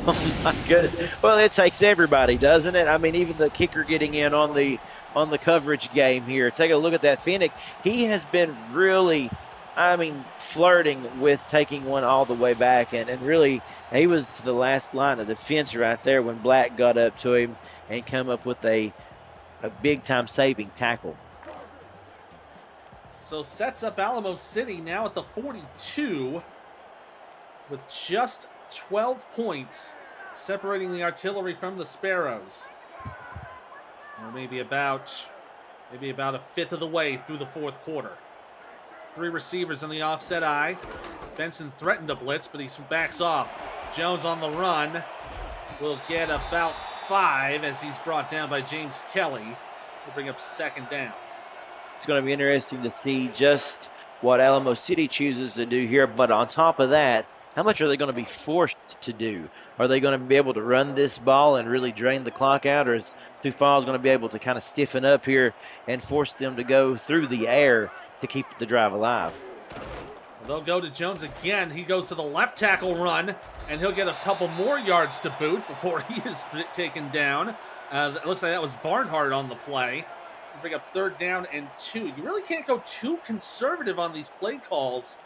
Oh my goodness. Well, it takes everybody, doesn't it? I mean, even the kicker getting in on the coverage game here. Take a look at that. Fennick, he has been really, flirting with taking one all the way back, and really he was to the last line of defense right there when Black got up to him and come up with a big-time saving tackle. So sets up Alamo City now at the 42 with just 12 points separating the artillery from the Sparrows. Or maybe about a fifth of the way through the fourth quarter. 3 receivers on the offset eye. Benson threatened a blitz, but he backs off. Jones on the run will get about 5 as he's brought down by James Kelly. Will bring up second down. It's going to be interesting to see just what Alamo City chooses to do here. But on top of that, how much are they going to be forced to do? Are they going to be able to run this ball and really drain the clock out? Or is Sioux Falls going to be able to kind of stiffen up here and force them to go through the air to keep the drive alive? They'll go to Jones again. He goes to the left tackle run, and he'll get a couple more yards to boot before he is taken down. It looks like that was Barnhart on the play. Bring up third down and 2. You really can't go too conservative on these play calls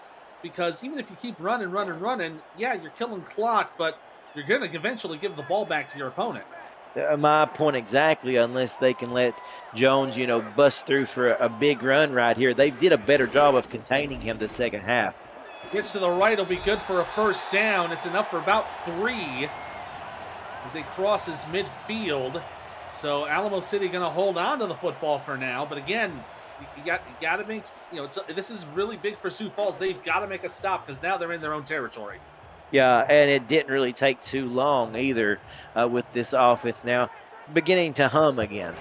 because even if you keep running, yeah, you're killing clock, but you're going to eventually give the ball back to your opponent. My point exactly, unless they can let Jones, bust through for a big run right here. They did a better job of containing him the second half. Gets to the right, will be good for a first down. It's enough for about 3 as he crosses midfield. So Alamo City going to hold on to the football for now. But again, you got to make, this is really big for Sioux Falls. They've got to make a stop because now they're in their own territory. Yeah, and it didn't really take too long either with this offense now beginning to hum again.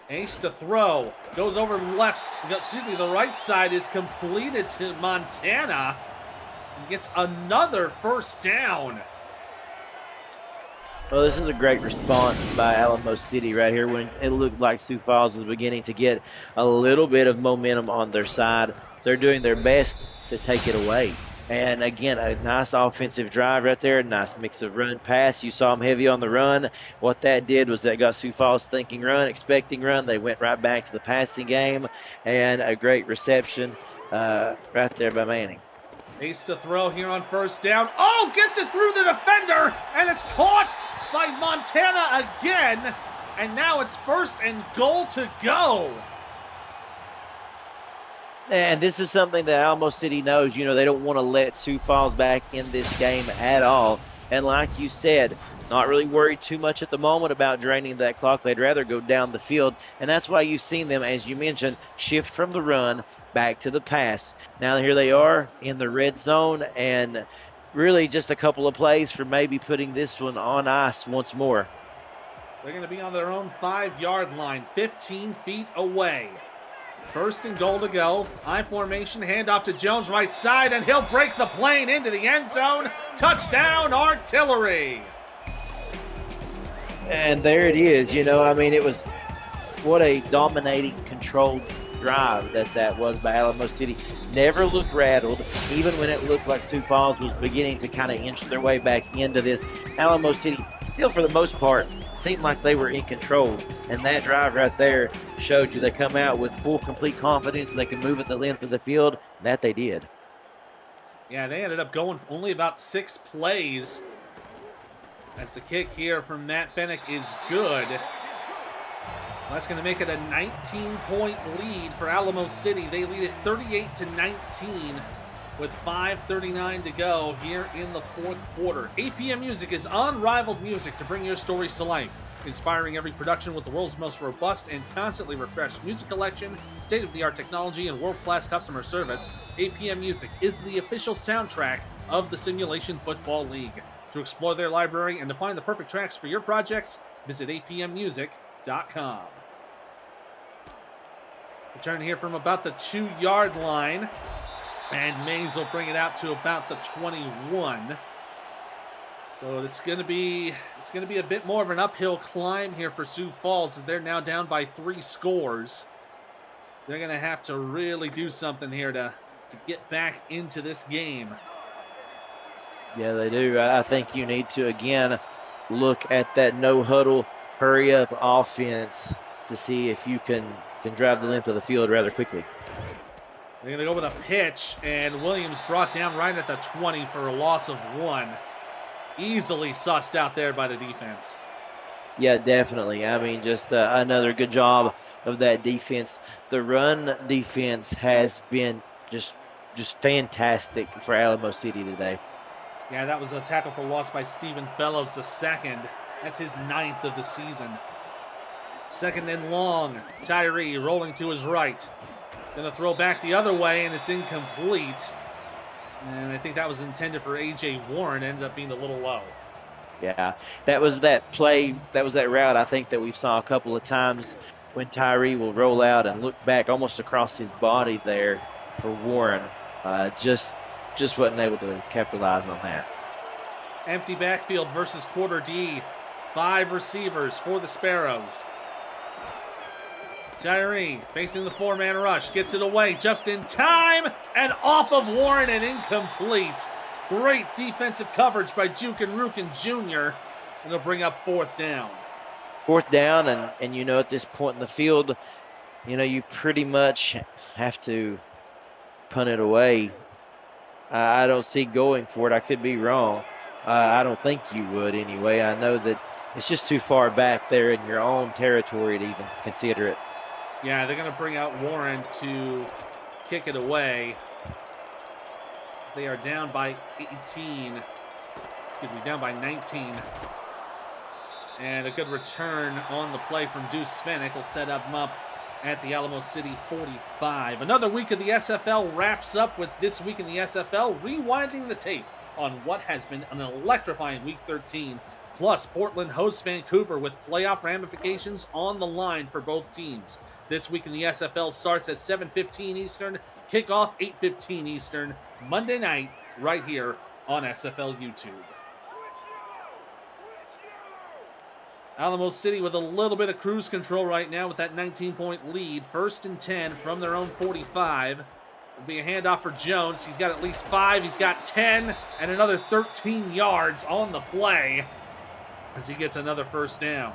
Ace to throw. Goes over the right side is completed to Montana. And gets another first down. Well, this is a great response by Alamo City right here when it looked like Sioux Falls was beginning to get a little bit of momentum on their side. They're doing their best to take it away. And again, a nice offensive drive right there, nice mix of run pass. You saw them heavy on the run. What that did was that got Sioux Falls thinking run, expecting run. They went right back to the passing game, and a great reception right there by Manning. Ace to throw here on first down. Oh, gets it through the defender, and it's caught by Montana again. And now it's first and goal to go. And this is something that Alamo City knows. They don't want to let Sioux Falls back in this game at all. And like you said, not really worried too much at the moment about draining that clock. They'd rather go down the field. And that's why you've seen them, as you mentioned, shift from the run back to the pass. Now here they are in the red zone, and really just a couple of plays for maybe putting this one on ice once more. They're going to be on their own 5-yard line, 15 feet away. First and goal to go. I formation, handoff to Jones right side, and he'll break the plane into the end zone. Touchdown, Artillery. And there it is. It was what a dominating, controlled drive that was by Alamo City. Never looked rattled, even when it looked like Sioux Falls was beginning to kind of inch their way back into this. Alamo City, still for the most part, seemed like they were in control. And that drive right there showed you they come out with full, complete confidence. They can move at the length of the field. That they did. Yeah, they ended up going only about 6 plays. As the kick here from Matt Fennick is good. That's going to make it a 19-point lead for Alamo City. They lead it 38-19 with 5:39 to go here in the fourth quarter. APM Music is unrivaled music to bring your stories to life. Inspiring every production with the world's most robust and constantly refreshed music collection, state-of-the-art technology, and world-class customer service, APM Music is the official soundtrack of the Simulation Football League. To explore their library and to find the perfect tracks for your projects, visit apmmusic.com. Return here from about the 2-yard line, and Mays will bring it out to about the 21. So it's going to be a bit more of an uphill climb here for Sioux Falls, as they're now down by 3 scores. They're going to have to really do something here to get back into this game. Yeah, they do. I think you need to, again, look at that no-huddle, hurry-up offense to see if you can drive the length of the field rather quickly. They're going to go with a pitch, and Williams brought down right at the 20 for a loss of 1. Easily sussed out there by the defense. Yeah, definitely. I mean, just another good job of that defense. The run defense has been just fantastic for Alamo City today. Yeah, that was a tackle for loss by Stephen Fellows, the second. That's his 9th of the season. 2nd and long. Tyree rolling to his right. Gonna throw back the other way, and it's incomplete. And I think that was intended for A.J. Warren. Ended up being a little low. Yeah, that was that play. That was that route I think that we saw a couple of times when Tyree will roll out and look back almost across his body there for Warren. Just wasn't able to capitalize on that. Empty backfield versus quarter D. 5 receivers for the Sparrows. Tyree facing the 4-man rush. Gets it away just in time. And off of Warren and incomplete. Great defensive coverage by Jukin Rukin Jr. And they'll bring up 4th down. 4th down, and you know, at this point in the field, you know, you pretty much have to punt it away. I don't see going for it. I could be wrong. I don't think you would anyway. I know that it's just too far back there in your own territory to even consider it. Yeah, they're going to bring out Warren to kick it away. They are down by 19. And a good return on the play from Deuce Svenik will set them up at the Alamo City 45. Another week of the SFL wraps up with This Week in the SFL, rewinding the tape on what has been an electrifying Week 13. Plus, Portland hosts Vancouver with playoff ramifications on the line for both teams. This Week in the SFL starts at 7:15 Eastern, kickoff 8:15 Eastern, Monday night, right here on SFL YouTube. Alamo City with a little bit of cruise control right now with that 19-point lead. 1st and 10 from their own 45. It'll be a handoff for Jones. He's got at least 5. He's got 10 and another 13 yards on the play as he gets another 1st down.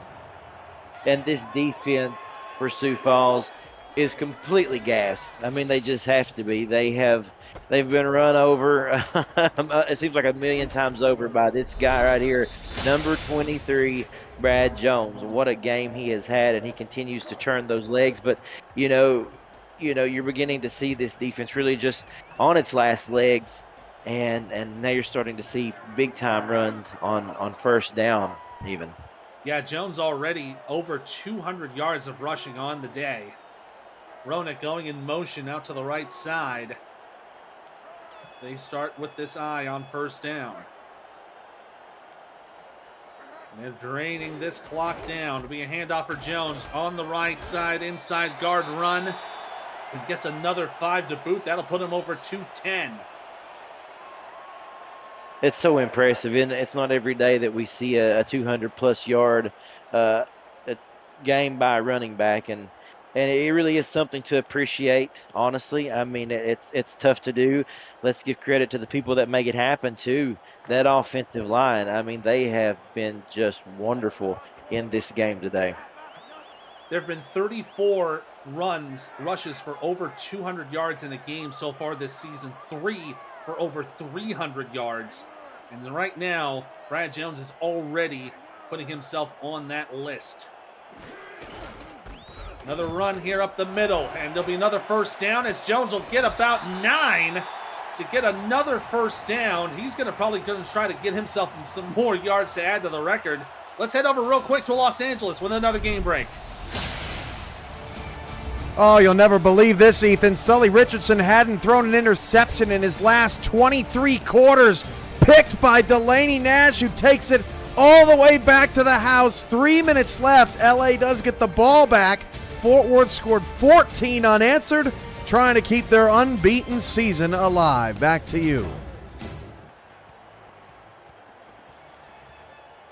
And this defense for Sioux Falls is completely gassed. I mean, they just have to be. They've been run over. It seems like a million times over by this guy right here, number 23, Brad Jones. What a game he has had, and he continues to turn those legs. But you know, you're beginning to see this defense really just on its last legs, and now you're starting to see big time runs on 1st down even. Yeah, Jones already over 200 yards of rushing on the day. Ronick going in motion out to the right side. They start with this eye on 1st down. And they're draining this clock down. It'll be a handoff for Jones on the right side, inside guard run. And gets another 5 to boot. That'll put him over 210. It's so impressive, and it's not every day that we see a 200-plus yard game by a running back, and it really is something to appreciate, honestly. I mean, it's tough to do. Let's give credit to the people that make it happen, too. That offensive line, I mean, they have been just wonderful in this game today. There have been 34 rushes for over 200 yards in a game so far this season. 3 for over 300 yards. And right now, Brad Jones is already putting himself on that list. Another run here up the middle, and there'll be another 1st down as Jones will get about 9 to get another 1st down. He's probably going to try to get himself some more yards to add to the record. Let's head over real quick to Los Angeles with another game break. Oh, you'll never believe this, Ethan. Sully Richardson hadn't thrown an interception in his last 23 quarters. Picked by Delaney Nash, who takes it all the way back to the house. 3 minutes left. LA does get the ball back. Fort Worth scored 14 unanswered, trying to keep their unbeaten season alive. Back to you.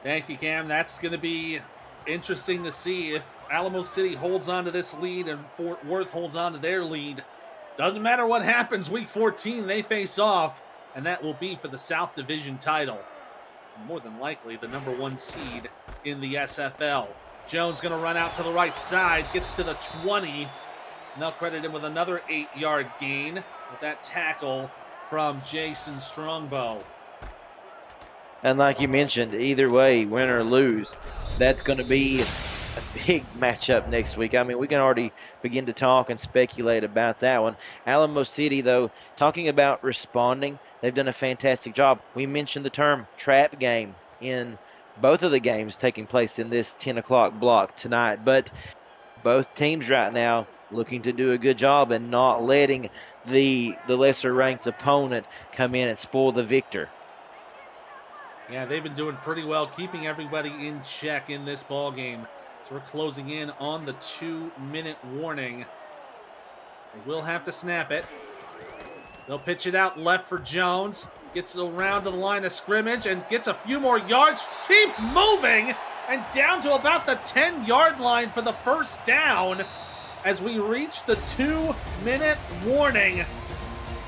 Thank you, Cam. That's going to be interesting to see if Alamo City holds on to this lead and Fort Worth holds on to their lead. Doesn't matter what happens, Week 14, they face off, and that will be for the South Division title. More than likely, the number 1 seed in the SFL. Jones going to run out to the right side, gets to the 20, and they'll credit him with another 8-yard gain with that tackle from Jason Strongbow. And like you mentioned, either way, win or lose, that's going to be big matchup next week. I mean, we can already begin to talk and speculate about that one. Alamo City, though, talking about responding, they've done a fantastic job. We mentioned the term trap game in both of the games taking place in this 10 o'clock block tonight, but both teams right now looking to do a good job and not letting the lesser ranked opponent come in and spoil the victor. Yeah, they've been doing pretty well keeping everybody in check in this ball game. So we're closing in on the 2-minute warning. They will have to snap it. They'll pitch it out left for Jones. Gets around to the line of scrimmage and gets a few more yards. Keeps moving and down to about the 10-yard line for the first down as we reach the 2-minute warning.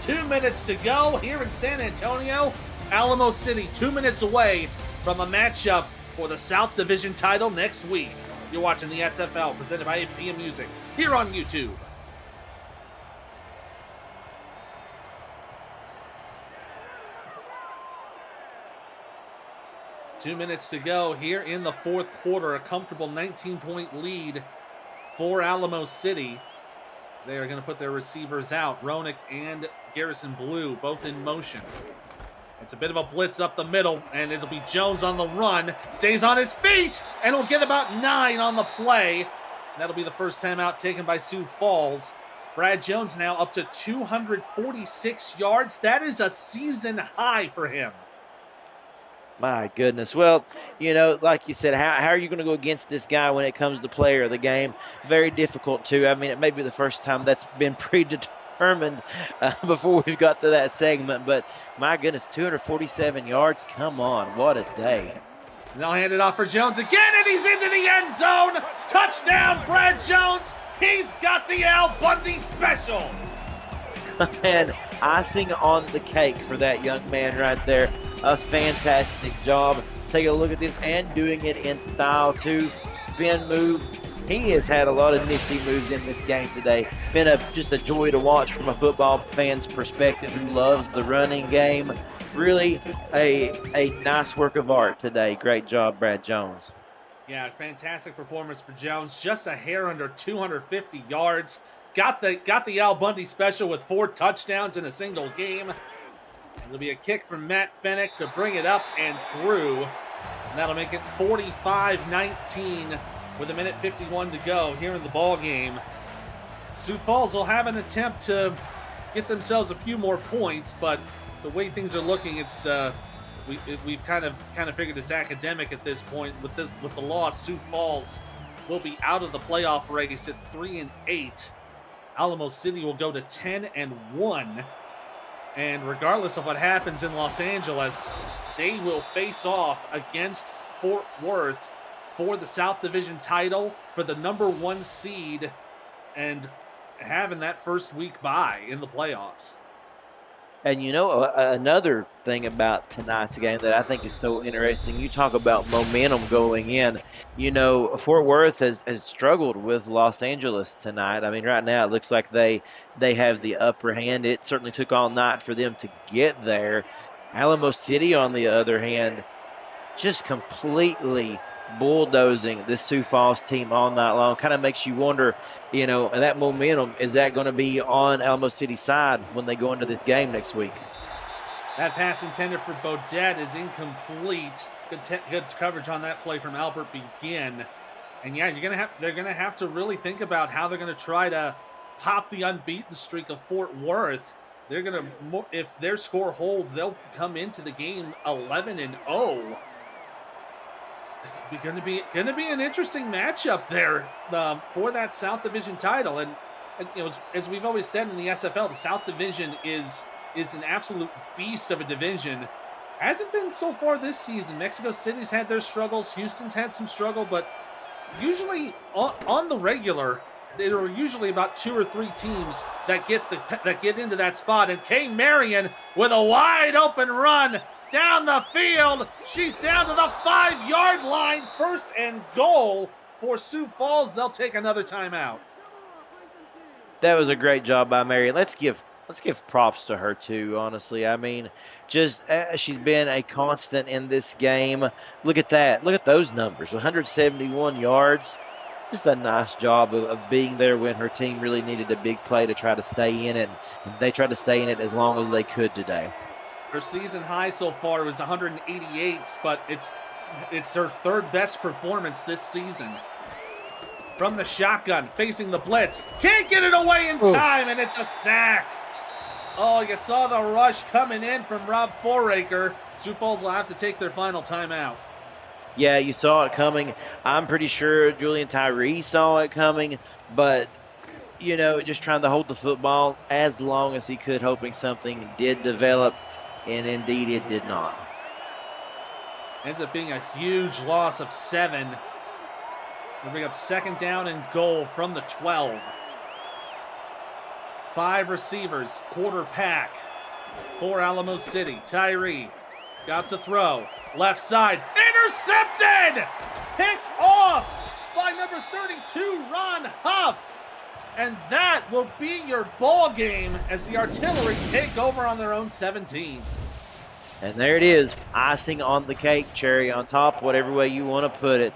2 minutes to go here in San Antonio. Alamo City 2 minutes away from a matchup for the South Division title next week. You're watching the SFL presented by APM Music here on YouTube. Two minutes to go here in the fourth quarter. A comfortable 19-point lead for Alamo City. They are going to put their receivers out. Ronick and Garrison Blue both in motion. It's a bit of a blitz up the middle, and it'll be Jones on the run. Stays on his feet, and will get about 9 on the play. That'll be the first time out taken by Sioux Falls. Brad Jones now up to 246 yards. That is a season high for him. My goodness. Well, you know, like you said, how are you going to go against this guy when it comes to player of the game? Very difficult to. I mean, it may be the first time that's been predetermined before we've got to that segment. But, my goodness, 247 yards. Come on. What a day. And they'll hand it off for Jones again, and he's into the end zone. Touchdown, Brad Jones. He's got the Al Bundy special. And icing on the cake for that young man right there. A fantastic job. Take a look at this, and doing it in style too. Spin move. He has had a lot of nifty moves in this game today. Been just a joy to watch from a football fan's perspective who loves the running game. Really a nice work of art today. Great job, Brad Jones. Yeah, fantastic performance for Jones. Just a hair under 250 yards. Got the Al Bundy special with 4 touchdowns in a single game. It'll be a kick from Matt Fennick to bring it up and through. And that'll make it 45-19 with 1:51 to go here in the ball game. Sioux Falls will have an attempt to get themselves a few more points, but the way things are looking, it's we've kind of figured it's academic at this point. With the loss, Sioux Falls will be out of the playoff race at 3-8. Alamo City will go to 10-1. And regardless of what happens in Los Angeles, they will face off against Fort Worth for the South Division title, for the #1 seed, and having that first week bye in the playoffs. And you know, another thing about tonight's game that I think is so interesting, you talk about momentum going in. You know, Fort Worth has struggled with Los Angeles tonight. I mean, right now it looks like they have the upper hand. It certainly took all night for them to get there. Alamo City, on the other hand, just completely bulldozing this Sioux Falls team all night long. Kind of makes you wonder, you know, that momentum, is that going to be on Alamo City's side when they go into this game next week? That pass intended for Bodette is incomplete. Good coverage on that play from Albert Begin. And yeah, they're gonna have to really think about how they're gonna try to pop the unbeaten streak of Fort Worth. They're gonna, if their score holds, they'll come into the game 11-0. It's going to be an interesting matchup there for that South Division title. And you know, as we've always said in the SFL, the South Division is an absolute beast of a division. Hasn't been so far this season. Mexico City's had their struggles. Houston's had some struggle, but usually on the regular, there are usually about 2 or 3 teams that get into that spot. And Kay Marion with a wide open run down the field. She's down to the 5-yard line. 1st and goal for Sioux Falls. They'll take another timeout. That was a great job by Marion. Let's give props to her too, honestly. I mean, just she's been a constant in this game. Look at that. Look at those numbers. 171 yards. just a nice job of being there when her team really needed a big play to try to stay in it. And they tried to stay in it as long as they could today. Her season high so far was 188, but it's her third best performance this season. From the shotgun, facing the blitz. Can't get it away in time, and it's a sack. Oh, you saw the rush coming in from Rob Foraker. Sioux Falls will have to take their final timeout. Yeah, you saw it coming. I'm pretty sure Julian Tyree saw it coming, but, just trying to hold the football as long as he could, hoping something did develop, and indeed it did not. Ends up being a huge loss of 7. We'll bring up 2nd down and goal from the 12. 5 receivers, quarter pack for Alamo City. Tyree got to throw. Left side, intercepted! Picked off by number 32, Ron Huff. And that will be your ball game as the Artillery take over on their own 17. And there it is, icing on the cake, cherry on top, whatever way you want to put it.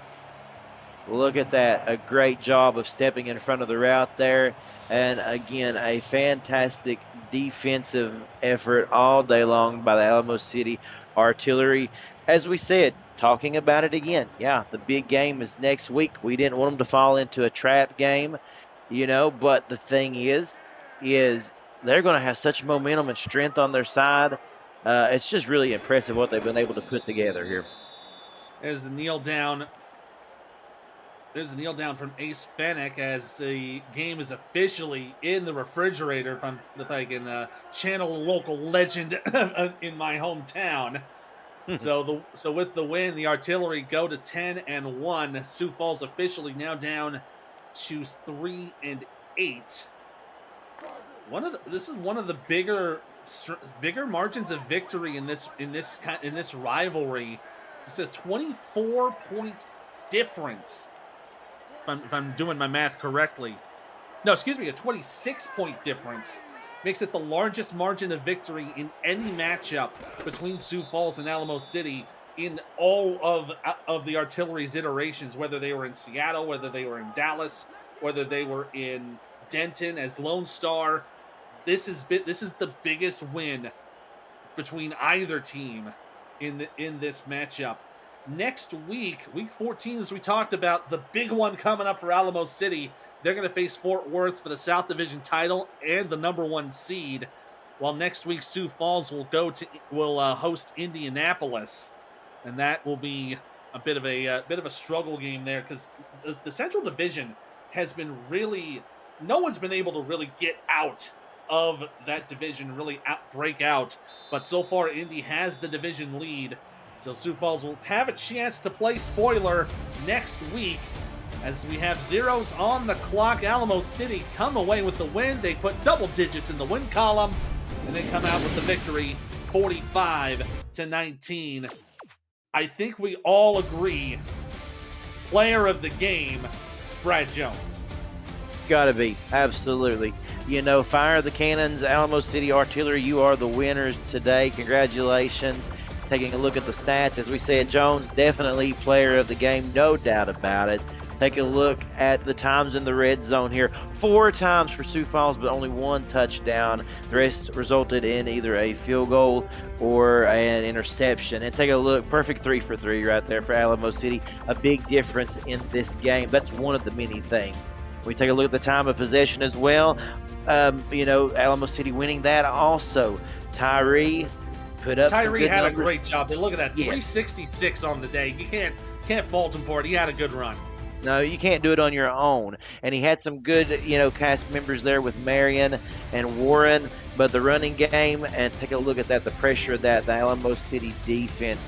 Look at that, a great job of stepping in front of the route there. And again, a fantastic defensive effort all day long by the Alamo City Artillery. As we said, talking about it again, yeah, the big game is next week. We didn't want them to fall into a trap game, but the thing is they're going to have such momentum and strength on their side. It's just really impressive what they've been able to put together here. There's the kneel down. There's a kneel down from Ace Fennec as the game is officially in the refrigerator, if I can channel a local legend in my hometown. So with the win, the Artillery go to 10-1. Sioux Falls officially now down to 3-8. This is one of the bigger margins of victory in this rivalry. It's a 24-point difference. If I'm doing my math correctly. No, excuse me, a 26-point difference. Makes it the largest margin of victory in any matchup between Sioux Falls and Alamo City in all of the Artillery's iterations, whether they were in Seattle, whether they were in Dallas, whether they were in Denton as Lone Star. This is the biggest win between either team in this matchup. Next week, week 14, as we talked about, the big one coming up for Alamo City. They're going to face Fort Worth for the South Division title and the number 1 seed. While next week, Sioux Falls will host Indianapolis, and that will be a bit of a struggle game there because the Central Division has been no one's been able to really get out of that division, really break out. But so far, Indy has the division lead. So Sioux Falls will have a chance to play spoiler next week as we have zeros on the clock. Alamo City come away with the win. They put double digits in the win column, and they come out with the victory, 45-19. I think we all agree, player of the game, Brad Jones. Gotta be, absolutely. Fire the cannons, Alamo City Artillery, you are the winners today. Congratulations. Taking a look at the stats, as we said, Jones definitely player of the game, no doubt about it. Take a look at the times in the red zone here. 4 times for Sioux Falls, but only 1 touchdown. The rest resulted in either a field goal or an interception. And take a look, perfect 3 for 3 right there for Alamo City. A big difference in this game. That's one of the many things. We take a look at the time of possession as well. Alamo City winning that also. Tyree had a great job. Look at that, 366 on the day. You can't fault him for it. He had a good run. No, you can't do it on your own. And he had some good, cast members there with Marion and Warren. But the running game, and take a look at that, the pressure that the Alamo City defense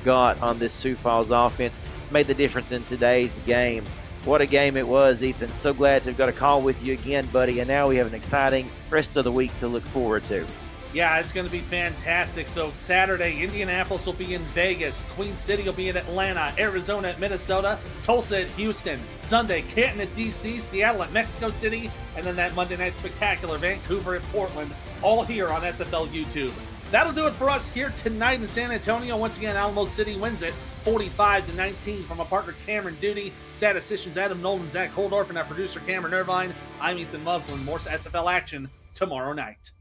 got on this Sioux Falls offense made the difference in today's game. What a game it was, Ethan. So glad to have got a call with you again, buddy. And now we have an exciting rest of the week to look forward to. Yeah, it's going to be fantastic. So Saturday, Indianapolis will be in Vegas. Queen City will be in Atlanta. Arizona at Minnesota. Tulsa at Houston. Sunday, Canton at D.C. Seattle at Mexico City. And then that Monday night spectacular, Vancouver at Portland. All here on SFL YouTube. That'll do it for us here tonight in San Antonio. Once again, Alamo City wins it 45-19 from our partner Cameron Duty, statisticians Adam Nolan, Zach Holdorf, and our producer Cameron Irvine. I'm Ethan Muslin. More SFL action tomorrow night.